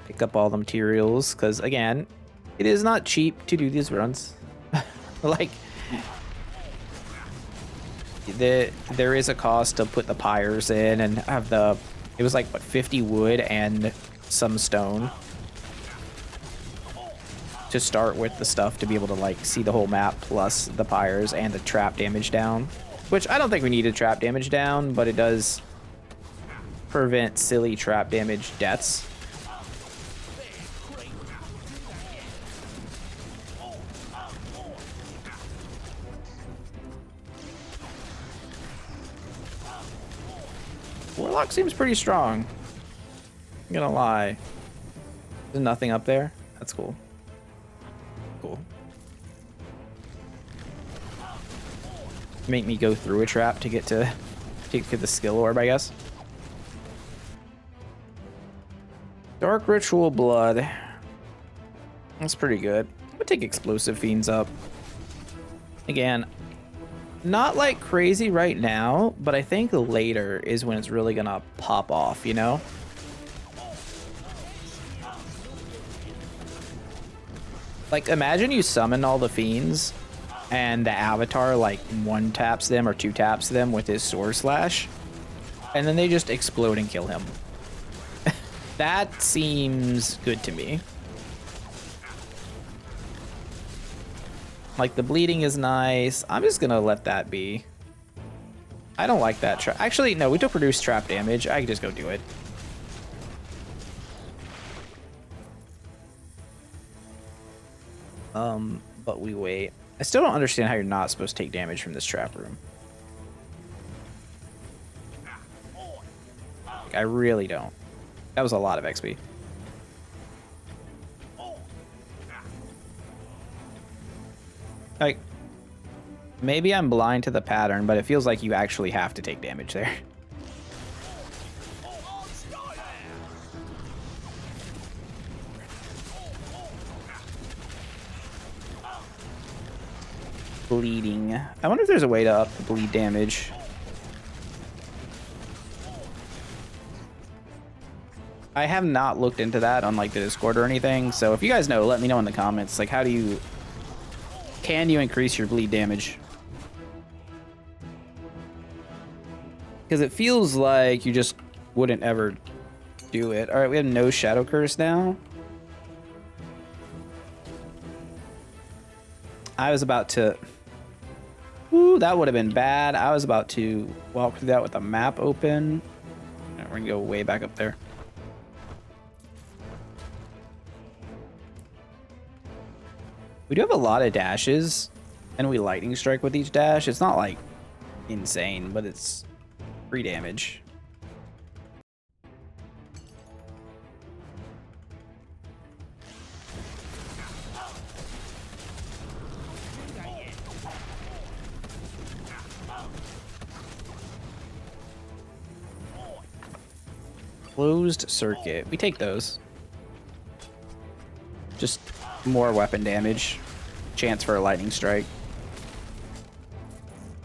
Pick up all the materials, because again, it is not cheap to do these runs. Like, there is a cost to put the pyres in and have the, it was like, what, 50 wood and some stone to start with the stuff to be able to like see the whole map plus the pyres and the trap damage down, which I don't think we need a trap damage down, but it does prevent silly trap damage deaths. Warlock seems pretty strong. I'm gonna lie. There's nothing up there. That's cool. Cool. Make me go through a trap to get to the skill orb, I guess. Dark Ritual Blood. That's pretty good. I'm gonna take Explosive Fiends up. Again, not like crazy right now, but I think later is when it's really gonna pop off, you know? Like, imagine you summon all the fiends and the avatar like one taps them or two taps them with his sword slash, and then they just explode and kill him. That seems good to me. Like, the bleeding is nice. I'm just gonna let that be. I don't like that trap. Actually, no, we don't produce trap damage. I can just go do it. But we wait. I still don't understand how you're not supposed to take damage from this trap room. I really don't. That was a lot of XP. Like, maybe I'm blind to the pattern, but it feels like you actually have to take damage there. bleeding. I wonder if there's a way to up the bleed damage. I have not looked into that on like the Discord or anything, so if you guys know, let me know in the comments. Like, how do you... Can you increase your bleed damage? Because it feels like you just wouldn't ever do it. Alright, we have no Shadow Curse now. I was about to... Ooh, that would have been bad. I was about to walk through that with the map open. We're gonna go way back up there. We do have a lot of dashes, and we lightning strike with each dash. It's not like insane, but it's free damage. Closed circuit. We take those. Just more weapon damage. Chance for a lightning strike.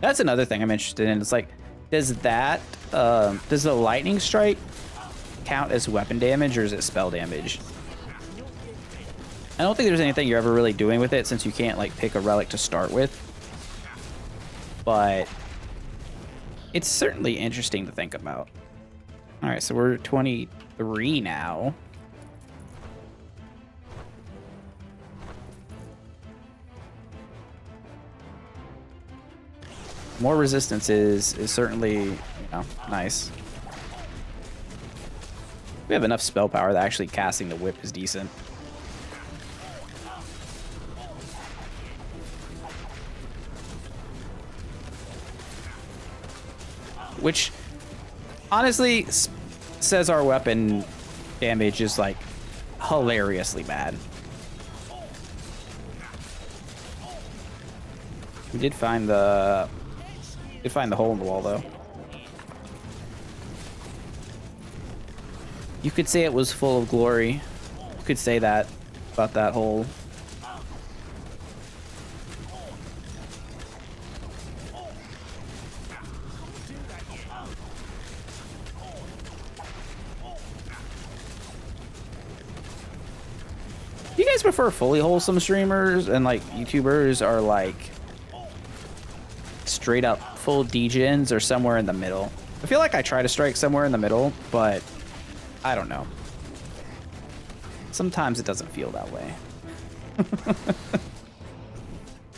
That's another thing I'm interested in. It's like, does that, does the lightning strike count as weapon damage or is it spell damage? I don't think there's anything you're ever really doing with it since you can't like pick a relic to start with. But it's certainly interesting to think about. All right, so we're 23 now. More resistance is certainly, you know, nice. We have enough spell power that actually casting the whip is decent. Which honestly says our weapon damage is like hilariously bad. We did find the hole in the wall though. You could say it was full of glory. You could say that about that hole. Do you guys prefer fully wholesome streamers and like YouTubers are like straight up full degens or somewhere in the middle? I feel like I try to strike somewhere in the middle, but I don't know. Sometimes it doesn't feel that way.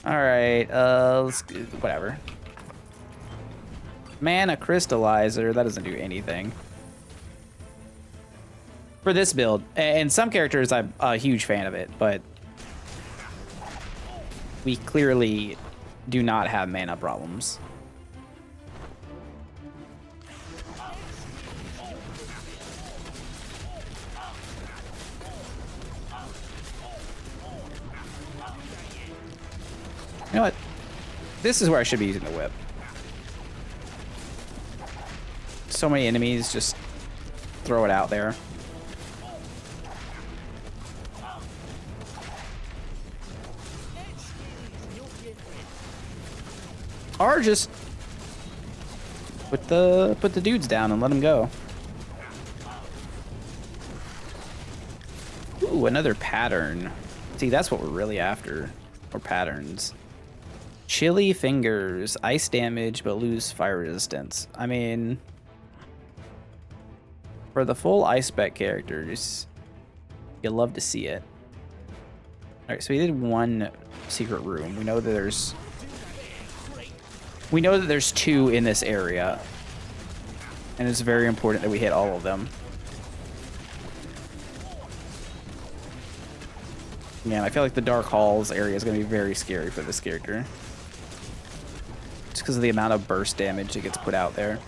All right, let's whatever. Mana crystallizer, that doesn't do anything. For this build, and some characters I'm a huge fan of it, but we clearly do not have mana problems. You know what? This is where I should be using the whip. So many enemies, just throw it out there. Or just put the dudes down and let them go. Ooh, another pattern. See, that's what we're really after. Or patterns. Chilly fingers, ice damage, but lose fire resistance. I mean, for the full ice spec characters, you'll love to see it. All right, so we did one secret room. We know that there's two in this area, and it's very important that we hit all of them. Man, I feel like the Dark Halls area is going to be very scary for this character. Just because of the amount of burst damage that gets put out there.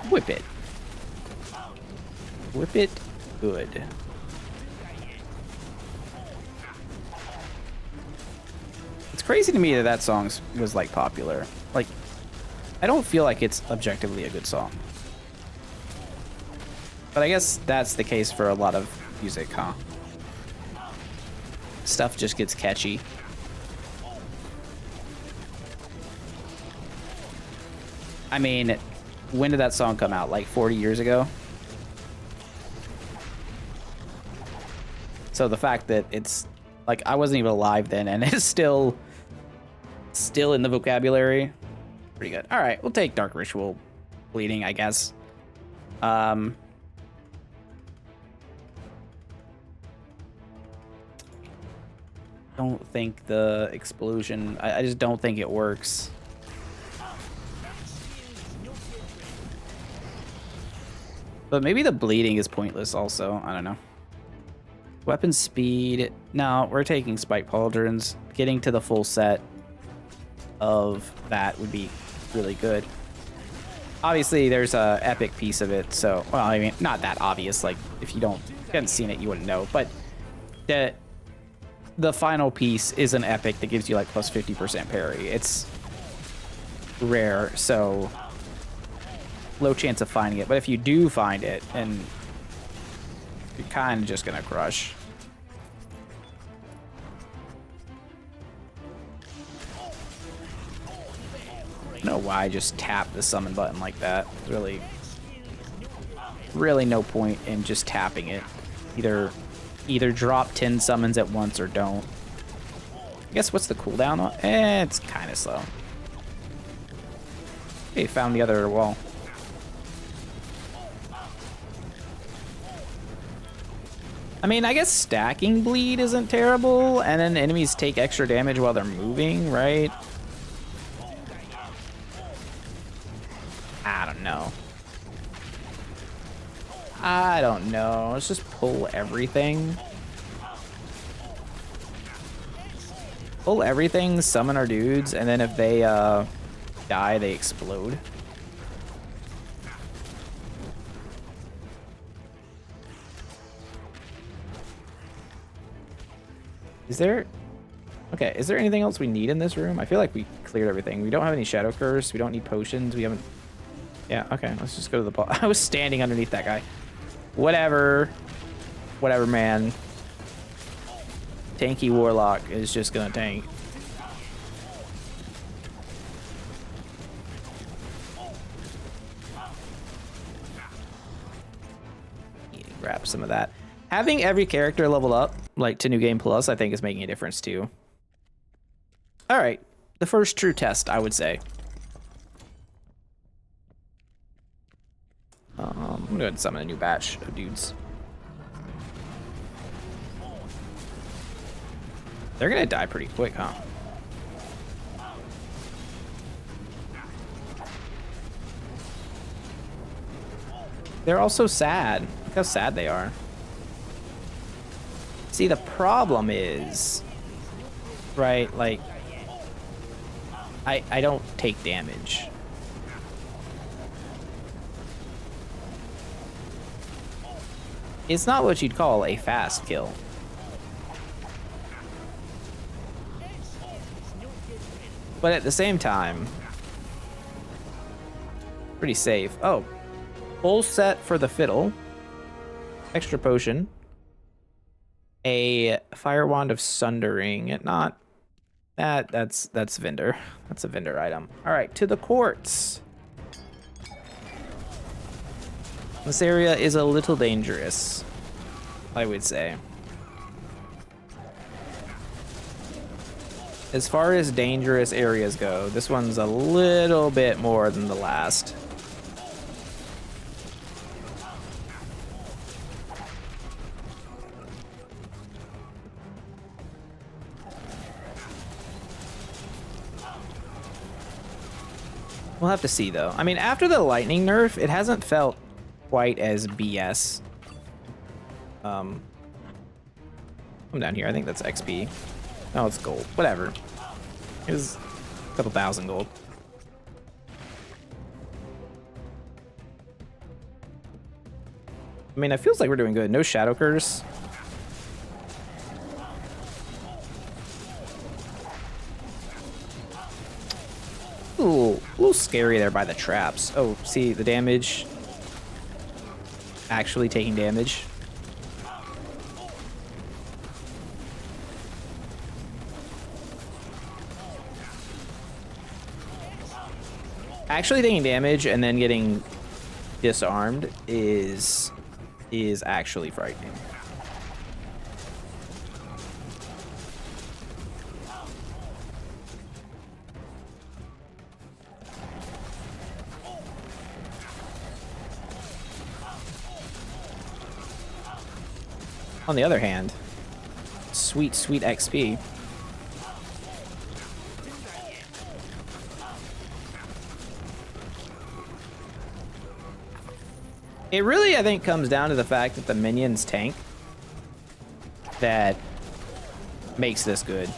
Whip it. Whip it good. It's crazy to me that that song was like popular. Like, I don't feel like it's objectively a good song. But I guess that's the case for a lot of music, huh? Stuff just gets catchy. I mean, when did that song come out? Like 40 years ago? So the fact that it's like I wasn't even alive then and it's still in the vocabulary, pretty good. All right, we'll take Dark Ritual Bleeding, I guess. Don't think the explosion, I just don't think it works. But maybe the bleeding is pointless also, I don't know. Weapon speed, no, we're taking Spike Pauldrons. Getting to the full set of that would be really good. Obviously there's a epic piece of it, so, well, I mean, not that obvious, like if you haven't seen it, you wouldn't know, but the final piece is an epic that gives you like plus 50% parry. It's rare, so low chance of finding it, but if you do find it, and you're kind of just gonna crush. I don't know why I just tap the summon button like that. Really no point in just tapping it. Either drop 10 summons at once or don't. I guess what's the cooldown on? It's kind of slow. Okay, found the other wall. I mean, I guess stacking bleed isn't terrible, and then enemies take extra damage while they're moving, right? I don't know. Let's just pull everything. Pull everything, summon our dudes, and then if they die, they explode. Is there anything else we need in this room? I feel like we cleared everything. We don't have any Shadow Curse. We don't need potions. We haven't... Yeah, okay. Let's just go to the... I was standing underneath that guy. Whatever, man. Tanky Warlock is just gonna tank. Grab some of that. Having every character leveled up, like to New Game Plus, I think is making a difference too. All right, the first true test, I would say. I'm gonna go ahead and summon a new batch of dudes. They're gonna die pretty quick, huh? They're also sad. Look how sad they are. See, the problem is, right, like, I don't take damage. It's not what you'd call a fast kill. But at the same time, pretty safe. Oh, full set for the fiddle. Extra potion. A Fire Wand of Sundering. Not that. That's vendor. That's a vendor item. All right, to the courts. This area is a little dangerous, I would say. As far as dangerous areas go, this one's a little bit more than the last. We'll have to see, though. I mean, after the lightning nerf, it hasn't felt quite as BS. Come down here. I think that's XP. No, it's gold. Whatever. It was a couple thousand gold. I mean, it feels like we're doing good. No Shadow Curse. Ooh, a little scary there by the traps. Oh, see the damage. actually taking damage. Actually taking damage and then getting disarmed is actually frightening. On the other hand, sweet, sweet XP. It really, I think, comes down to the fact that the minions tank that makes this good.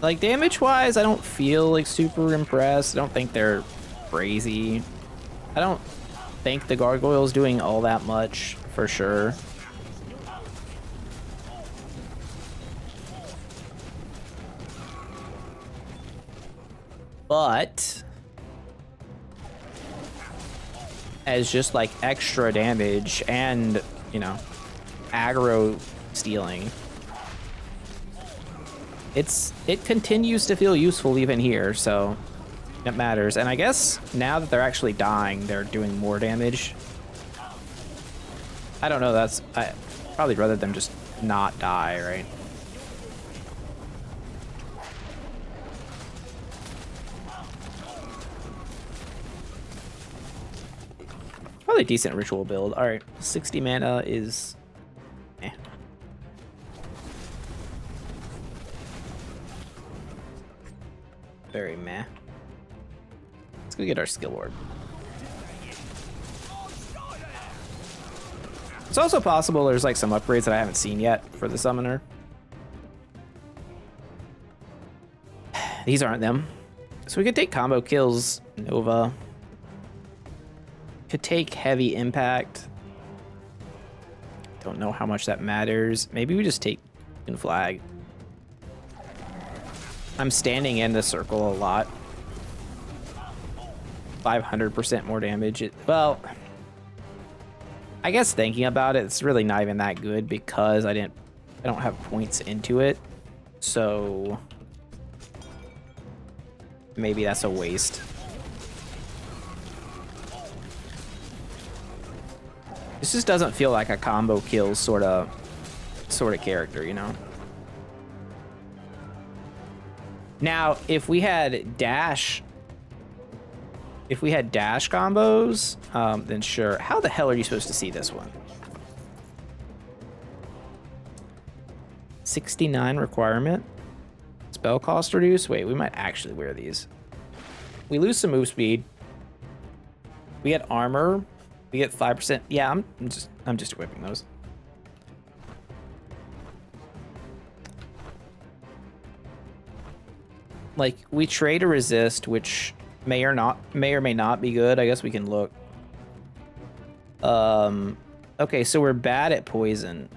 Like, damage-wise, I don't feel, like, super impressed. I don't think they're crazy. I don't think the gargoyle's doing all that much, for sure. But as just like extra damage and, you know, aggro stealing, it continues to feel useful even here, so it matters. And I guess now that they're actually dying, they're doing more damage. I don't know, I probably rather them just not die, right? Probably a decent ritual build. All right, 60 mana is eh. Very meh. Let's go get our skill orb. It's also possible there's like some upgrades that I haven't seen yet for the summoner. These aren't them. So we could take combo kills, Nova. Could take heavy impact. Don't know how much that matters. Maybe we just take flag. I'm standing in the circle a lot. 500% more damage. Well, I guess thinking about it, it's really not even that good because I don't have points into it. So maybe that's a waste. This just doesn't feel like a combo kill sort of character, you know? Now, if we had dash combos, then sure. How the hell are you supposed to see this one? 69 requirement. Spell cost reduce. Wait, we might actually wear these. We lose some move speed. We get armor. We get 5%. Yeah, I'm just equipping those. Like, we trade a resist, which may or may not be good. I guess we can look. Okay, so we're bad at poison,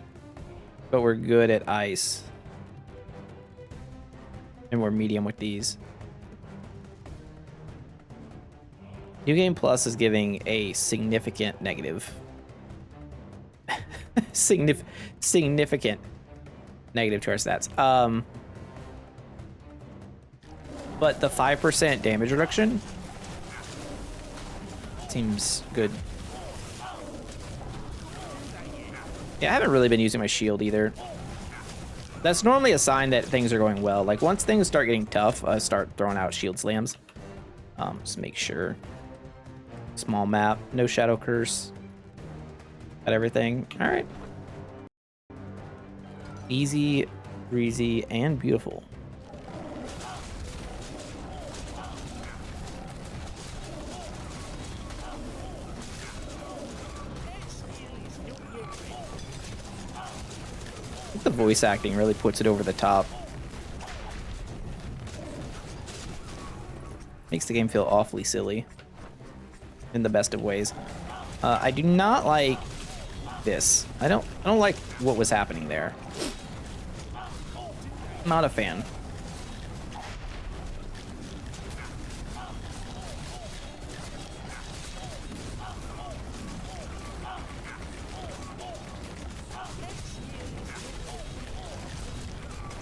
but we're good at ice. And we're medium with these. New Game Plus is giving a significant negative. Significant negative to our stats. But the 5% damage reduction seems good. Yeah, I haven't really been using my shield either. That's normally a sign that things are going well. Like, once things start getting tough, I start throwing out shield slams. Just make sure. Small map, no shadow curse. Got everything. All right. Easy, breezy, and beautiful. I think the voice acting really puts it over the top. Makes the game feel awfully silly. In the best of ways. I do not like this. I don't like what was happening there. Not a fan.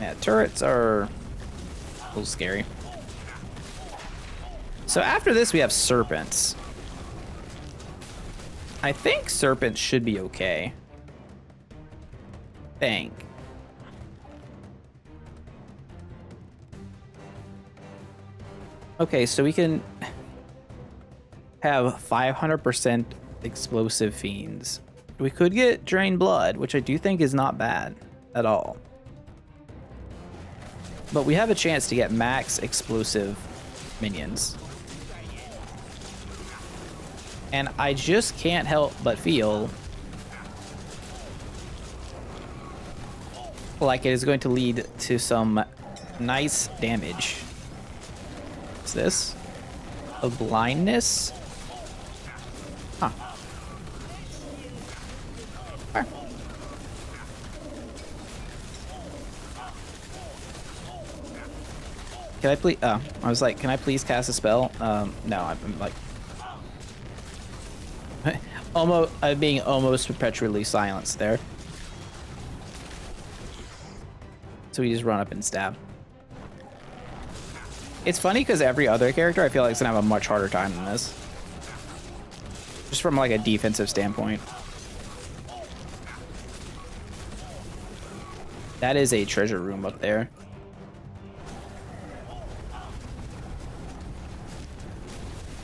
Yeah, turrets are a little scary. So after this, we have serpents. I think serpents should be okay. Think. Okay, so we can have 500% explosive fiends. We could get drain blood, which I do think is not bad at all. But we have a chance to get max explosive minions. And I just can't help but feel like it is going to lead to some nice damage. What's this? A blindness? Huh. Alright. Can I please? Oh, I was like, can I please cast a spell? No, I'm like, almost, I'm being almost perpetually silenced there. So we just run up and stab. It's funny because every other character I feel like is gonna have a much harder time than this. Just from like a defensive standpoint. That is a treasure room up there.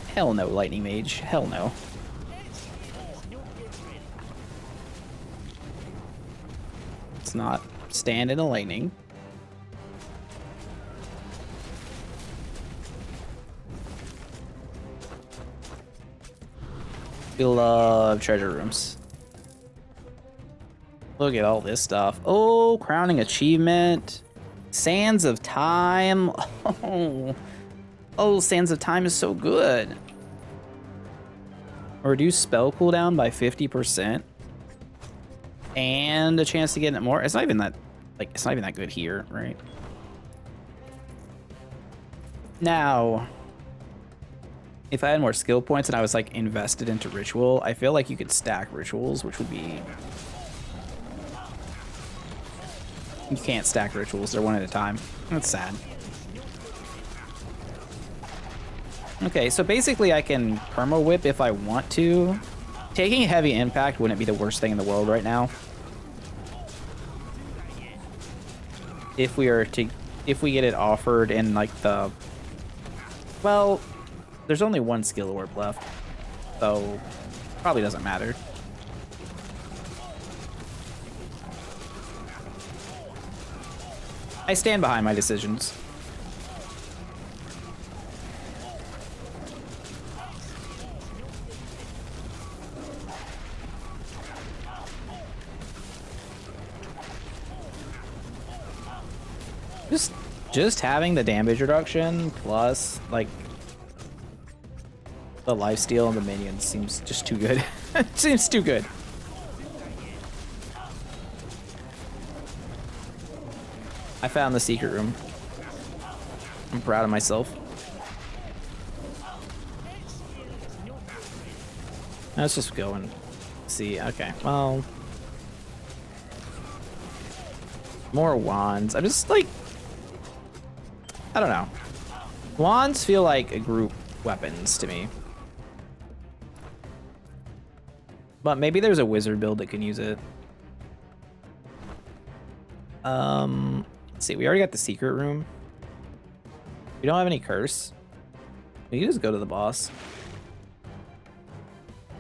Hell no, lightning mage. Hell no. Let's not stand in the lightning. We love treasure rooms. Look at all this stuff. Oh, crowning achievement. Sands of Time. Oh, Sands of Time is so good. Reduce spell cooldown by 50%. And a chance to get it more. It's not even that, like, it's not even that good here, right? Now, if I had more skill points and I was like invested into ritual, I feel like you could stack rituals, which would be... You can't stack rituals, they're one at a time. That's sad. Okay, so basically I can perma whip if I want to. Taking heavy impact wouldn't be the worst thing in the world right now. If we get it offered in like the... Well, there's only one skill orb left, so probably doesn't matter. I stand behind my decisions. Just having the damage reduction plus like the lifesteal and the minions seems just too good. It seems too good. I found the secret room. I'm proud of myself. Let's just go and see. Okay, well, more wands. I'm just like, I don't know. Wands feel like group weapons to me. But maybe there's a wizard build that can use it. Let's see, we already got the secret room. We don't have any curse. We can just go to the boss.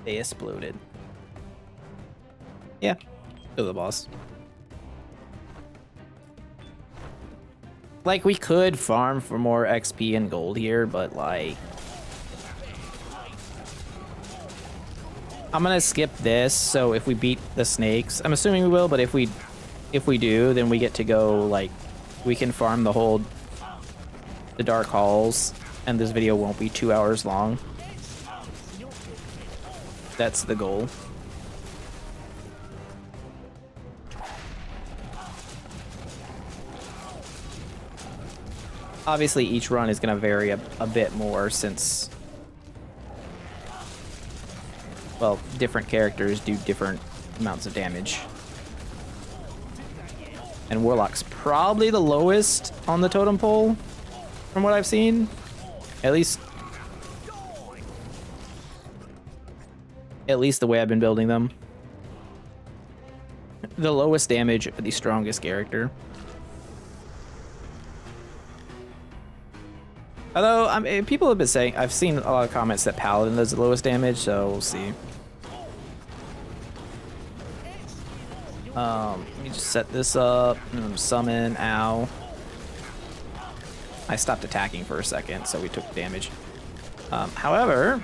They exploded. Yeah, go to the boss. Like, we could farm for more XP and gold here, but like... I'm gonna skip this, so if we beat the snakes, I'm assuming we will, but if we do, then we get to go, like, we can farm the Dark Halls, and this video won't be 2 hours long. That's the goal. Obviously, each run is gonna vary a bit more since, well, different characters do different amounts of damage. And Warlock's probably the lowest on the totem pole from what I've seen. At least the way I've been building them. The lowest damage, but the strongest character. Although, I mean, people have been saying, I've seen a lot of comments that Paladin does the lowest damage, so we'll see. Let me just set this up. Summon, ow. I stopped attacking for a second, so we took damage. However...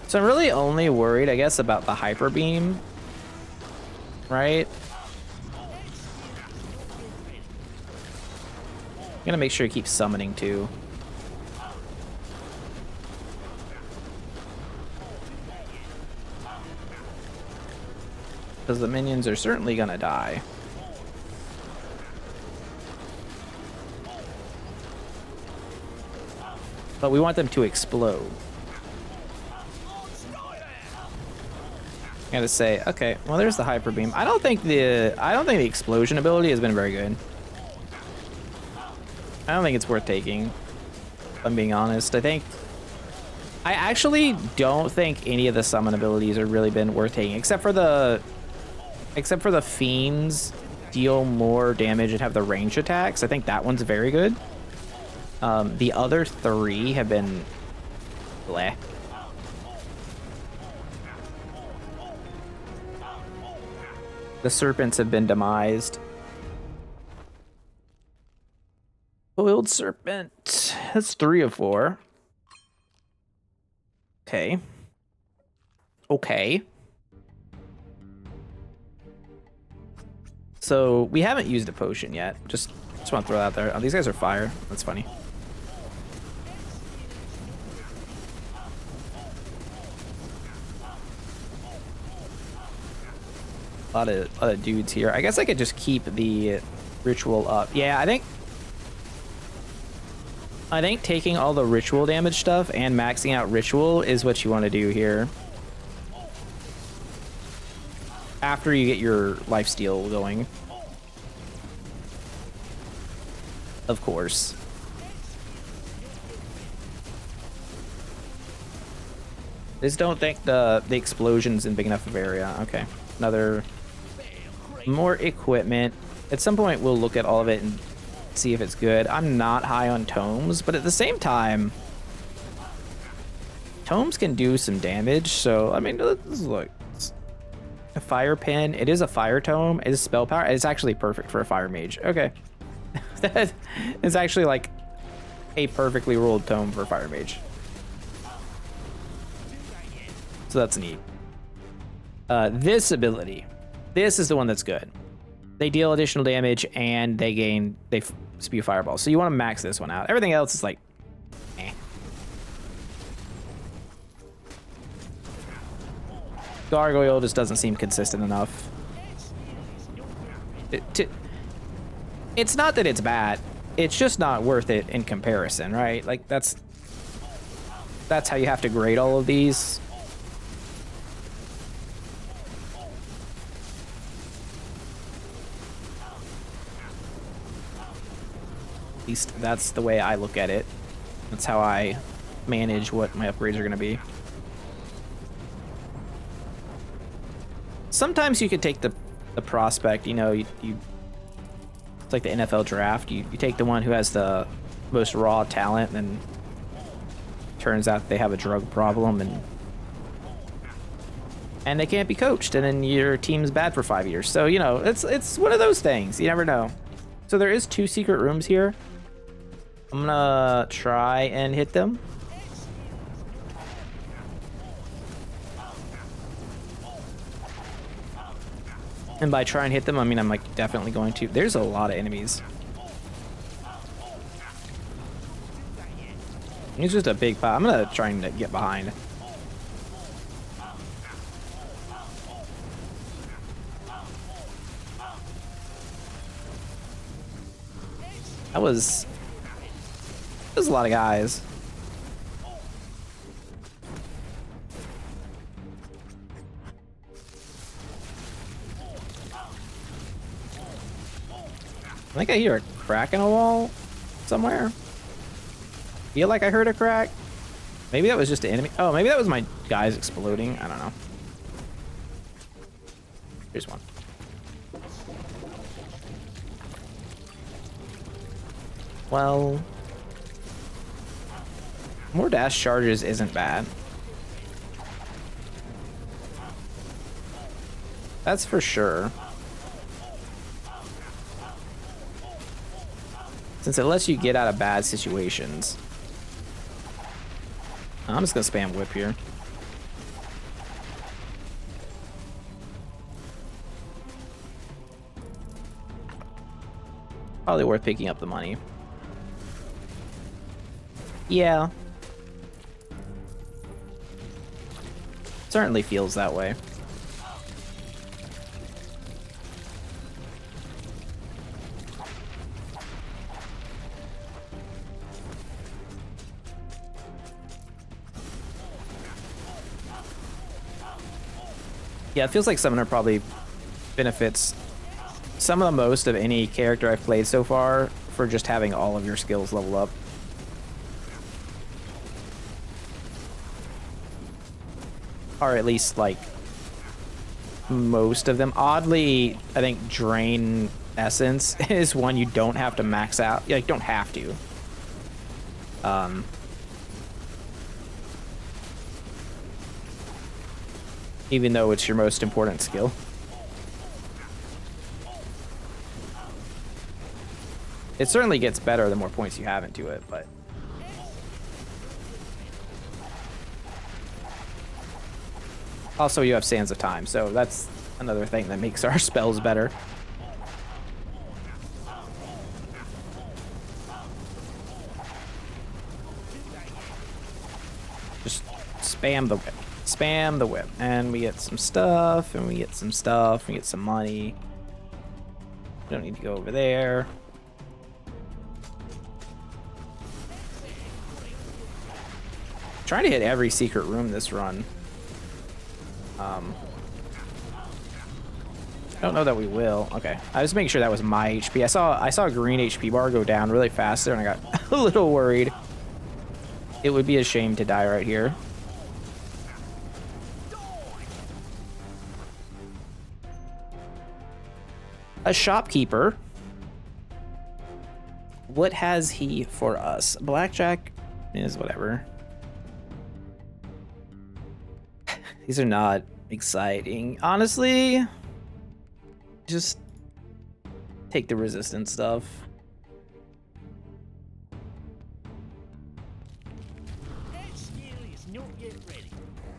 So I'm really only worried, I guess, about the hyper beam, right? I'm gonna make sure he keeps summoning too. Because the minions are certainly gonna die. But we want them to explode. I gotta say, okay, well there's the hyper beam. I don't think the explosion ability has been very good. I don't think it's worth taking, if I'm being honest. I actually don't think any of the summon abilities have really been worth taking, except for the fiends deal more damage and have the range attacks. I think that one's very good. The other three have been bleh. The serpents have been demised. Oiled serpent. That's 3 of 4. Okay. Okay. So we haven't used a potion yet. Just want to throw that out there. Oh, these guys are fire. That's funny. A lot of dudes here. I guess I could just keep the ritual up. Yeah, I think taking all the ritual damage stuff and maxing out ritual is what you want to do here. After you get your lifesteal going. Of course. Just don't think the explosion's in big enough of area. Okay. Another... more equipment. At some point we'll look at all of it and see if it's good. I'm not high on tomes, but at the same time, tomes can do some damage. So I mean, let's look. A fire pin. It is a fire tome. It is spell power. It's actually perfect for a fire mage. Okay. That is actually like a perfectly rolled tome for a fire mage. So that's neat. This ability. This is the one that's good. They deal additional damage and they spew fireballs. So you want to max this one out. Everything else is like, eh. Gargoyle just doesn't seem consistent enough. It's not that it's bad. It's just not worth it in comparison, right? Like that's how you have to grade all of these. At least that's the way I look at it. That's how I manage what my upgrades are going to be. Sometimes you could take the prospect, you know, you it's like the NFL draft. You take the one who has the most raw talent, and turns out they have a drug problem and they can't be coached, and then your team's bad for 5 years. So, you know, it's one of those things. You never know. So there is 2 secret rooms here. I'm gonna try and hit them. And by try and hit them, I mean I'm like definitely going to. There's a lot of enemies. It's just a big pile. I'm gonna try and get behind. That was a lot of guys. I think I hear a crack in a wall somewhere. Feel like I heard a crack. Maybe that was just an enemy. Oh, maybe that was my guys exploding. I don't know. Here's one. Well, more dash charges isn't bad. That's for sure. Since it lets you get out of bad situations. I'm just gonna spam whip here. Probably worth picking up the money. Yeah. Certainly feels that way. Yeah, it feels like Summoner probably benefits some of the most of any character I've played so far for just having all of your skills level up. Or at least, like, most of them. Oddly, I think Drain Essence is one you don't have to max out. You, like, don't have to. Even though it's your most important skill. It certainly gets better the more points you have into it, but... Also, you have Sands of Time, so that's another thing that makes our spells better. Just spam the whip. Spam the whip. And we get some stuff, and we get some stuff, we get some money. We don't need to go over there. Trying to hit every secret room this run. I don't know that we will. Okay, I was making sure that was my HP. I saw a green HP bar go down really fast there, and I got a little worried. It would be a shame to die right here. A shopkeeper. What has he for us? Blackjack is whatever. These are not exciting. Honestly, just take the resistance stuff.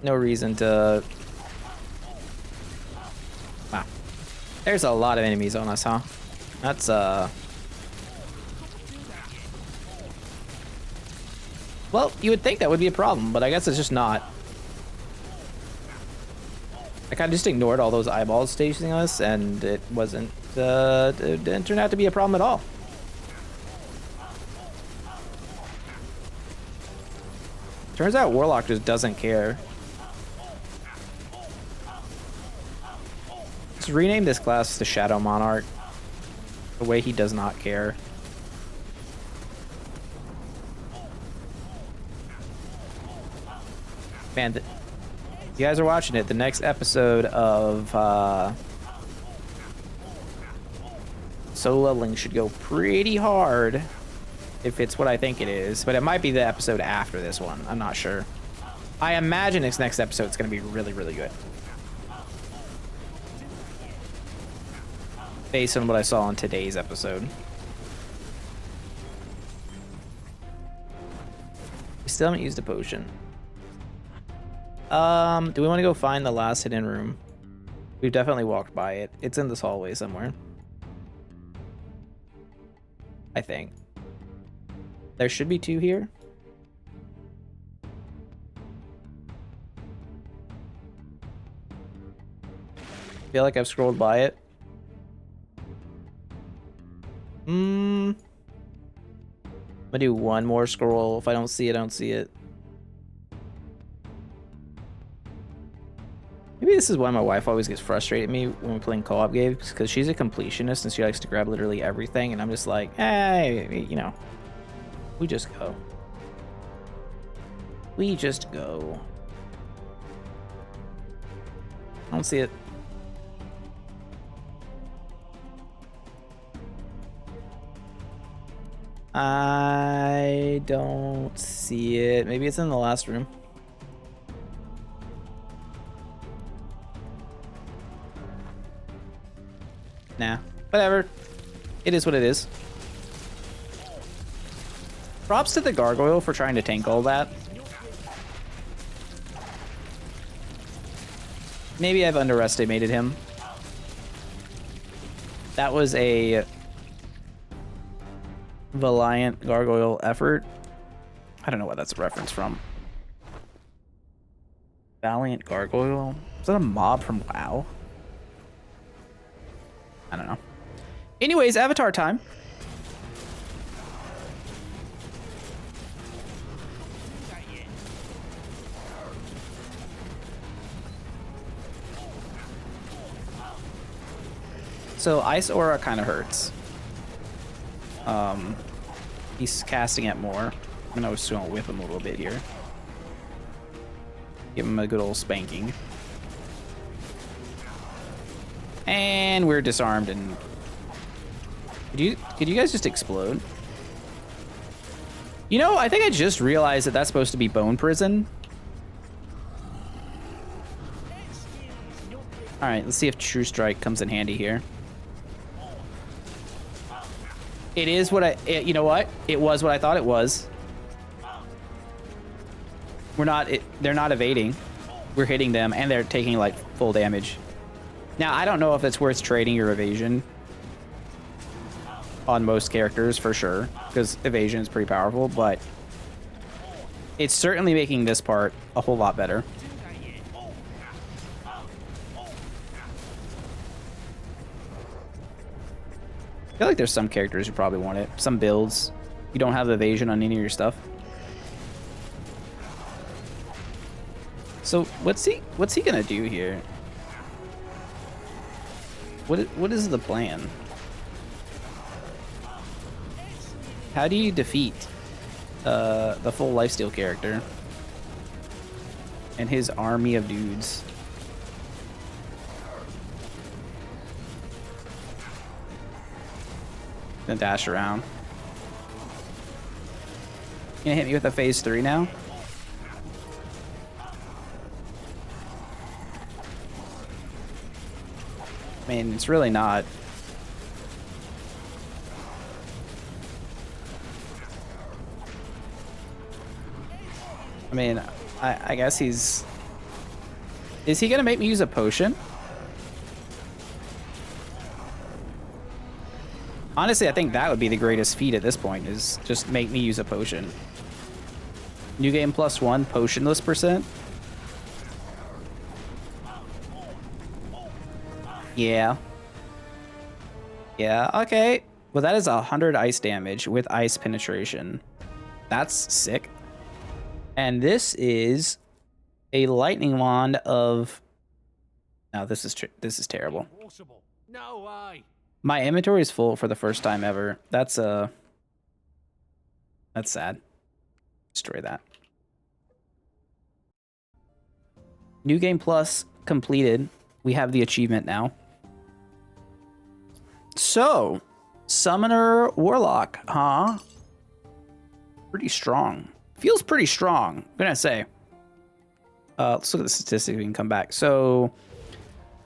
No reason to... Wow. There's a lot of enemies on us, huh? That's, well, you would think that would be a problem, but I guess it's just not. I kind of just ignored all those eyeballs chasing us, and it wasn't, it didn't turn out to be a problem at all. Turns out Warlock just doesn't care. Let's rename this class to Shadow Monarch. The way he does not care. Man, you guys are watching it. The next episode of Solo Leveling should go pretty hard if it's what I think it is, but it might be the episode after this one. I'm not sure. I imagine this next episode is going to be really, really good. Based on what I saw on today's episode. We still haven't used a potion. Do we want to go find the last hidden room? We've definitely walked by it. It's in this hallway somewhere. I think. There should be two here. I feel like I've scrolled by it. I'm gonna do one more scroll. If I don't see it, I don't see it. Maybe this is why my wife always gets frustrated at me when we're playing co-op games, because she's a completionist and she likes to grab literally everything, and I'm just like, hey, you know, we just go. We just go. I don't see it. I don't see it. Maybe it's in the last room. Nah, whatever. It is what it is. Props to the gargoyle for trying to tank all that. Maybe I've underestimated him. That was a valiant gargoyle effort. I don't know what that's a reference from. Valiant gargoyle? Is that a mob from WoW? I don't know. Anyways, avatar time. So Ice Aura kind of hurts. He's casting it more. I'm gonna just gonna whip him a little bit here. Give him a good old spanking. And we're disarmed. And could you guys just explode? You know, I think I just realized that that's supposed to be Bone Prison. All right, let's see if True Strike comes in handy here. It is what you know what? It was what I thought it was. They're not evading. We're hitting them and they're taking like full damage. Now, I don't know if it's worth trading your evasion on most characters for sure, because evasion is pretty powerful, but it's certainly making this part a whole lot better. I feel like there's some characters who probably want it. Some builds. You don't have evasion on any of your stuff. So what's he gonna do here? What is the plan? How do you defeat the full lifesteal character and his army of dudes? Gonna dash around. Gonna hit me with a phase 3 now. I mean, it's really not. I mean, I guess he's... Is he gonna make me use a potion? Honestly, I think that would be the greatest feat at this point, is just make me use a potion. New game +1, potionless %. Yeah. Yeah, okay. Well, that is 100 ice damage with ice penetration. That's sick. And this is a lightning wand of... No, this is terrible. No way. My inventory is full for the first time ever. That's sad. Destroy that. New game plus completed. We have the achievement now. So, Summoner Warlock, huh? Pretty strong. Feels pretty strong, I'm gonna say. Let's look at the statistics if we can come back. So,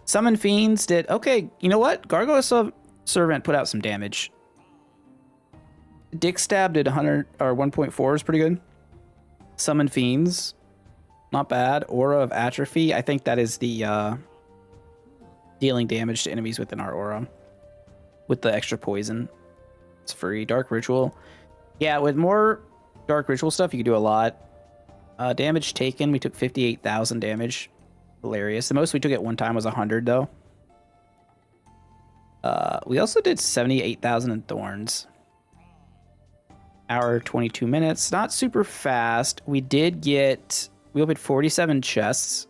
Summon Fiends did... Okay, you know what? Gargoyle Servant put out some damage. Dick Stab did 100 or 1.4 is pretty good. Summon Fiends, not bad. Aura of Atrophy, I think that is the dealing damage to enemies within our aura with the extra poison. It's free. Dark Ritual, yeah, with more Dark Ritual stuff you can do a lot. Damage taken, we took 58,000 damage. Hilarious. The most we took at one time was 100 though. We also did 78,000 in thorns. Hour 22 minutes. Not super fast. We opened 47 chests.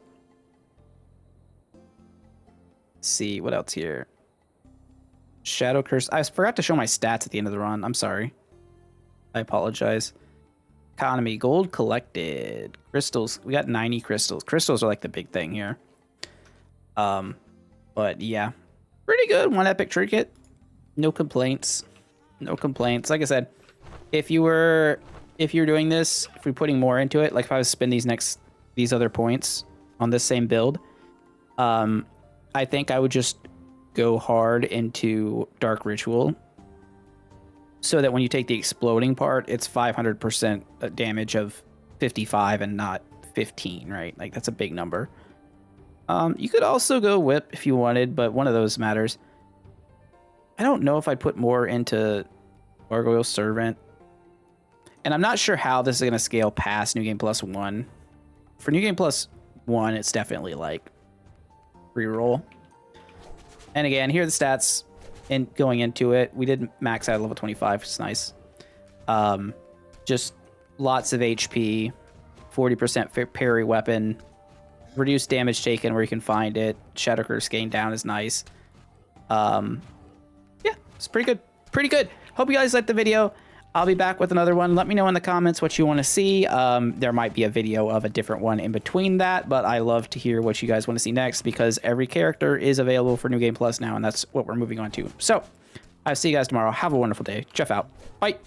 Let's see what else here. Shadow Curse. I forgot to show my stats at the end of the run. I'm sorry. I apologize. Economy. Gold collected. Crystals. We got 90 crystals. Crystals are like the big thing here. But yeah. Pretty good. One epic trinket. No complaints. No complaints. Like I said, if you're doing this, if we're putting more into it, like if I was to spend these other points on this same build, I think I would just go hard into Dark Ritual so that when you take the exploding part, it's 500% damage of 55 and not 15, right? Like that's a big number. You could also go Whip if you wanted, but one of those matters. I don't know if I'd put more into Gargoyle Servant. And I'm not sure how this is going to scale past New Game Plus 1. For New Game Plus 1, it's definitely like reroll. And again, here are the stats going into it. We did max out at level 25, which is nice. Just lots of HP, 40% parry weapon, reduced damage taken where you can find it. Shadow Curse gain down is nice. Yeah, it's pretty good. Pretty good. Hope you guys liked the video. I'll be back with another one. Let me know in the comments what you want to see. There might be a video of a different one in between that, but I love to hear what you guys want to see next because every character is available for New Game Plus now, and that's what we're moving on to. So, I'll see you guys tomorrow. Have a wonderful day. Jeff out. Bye.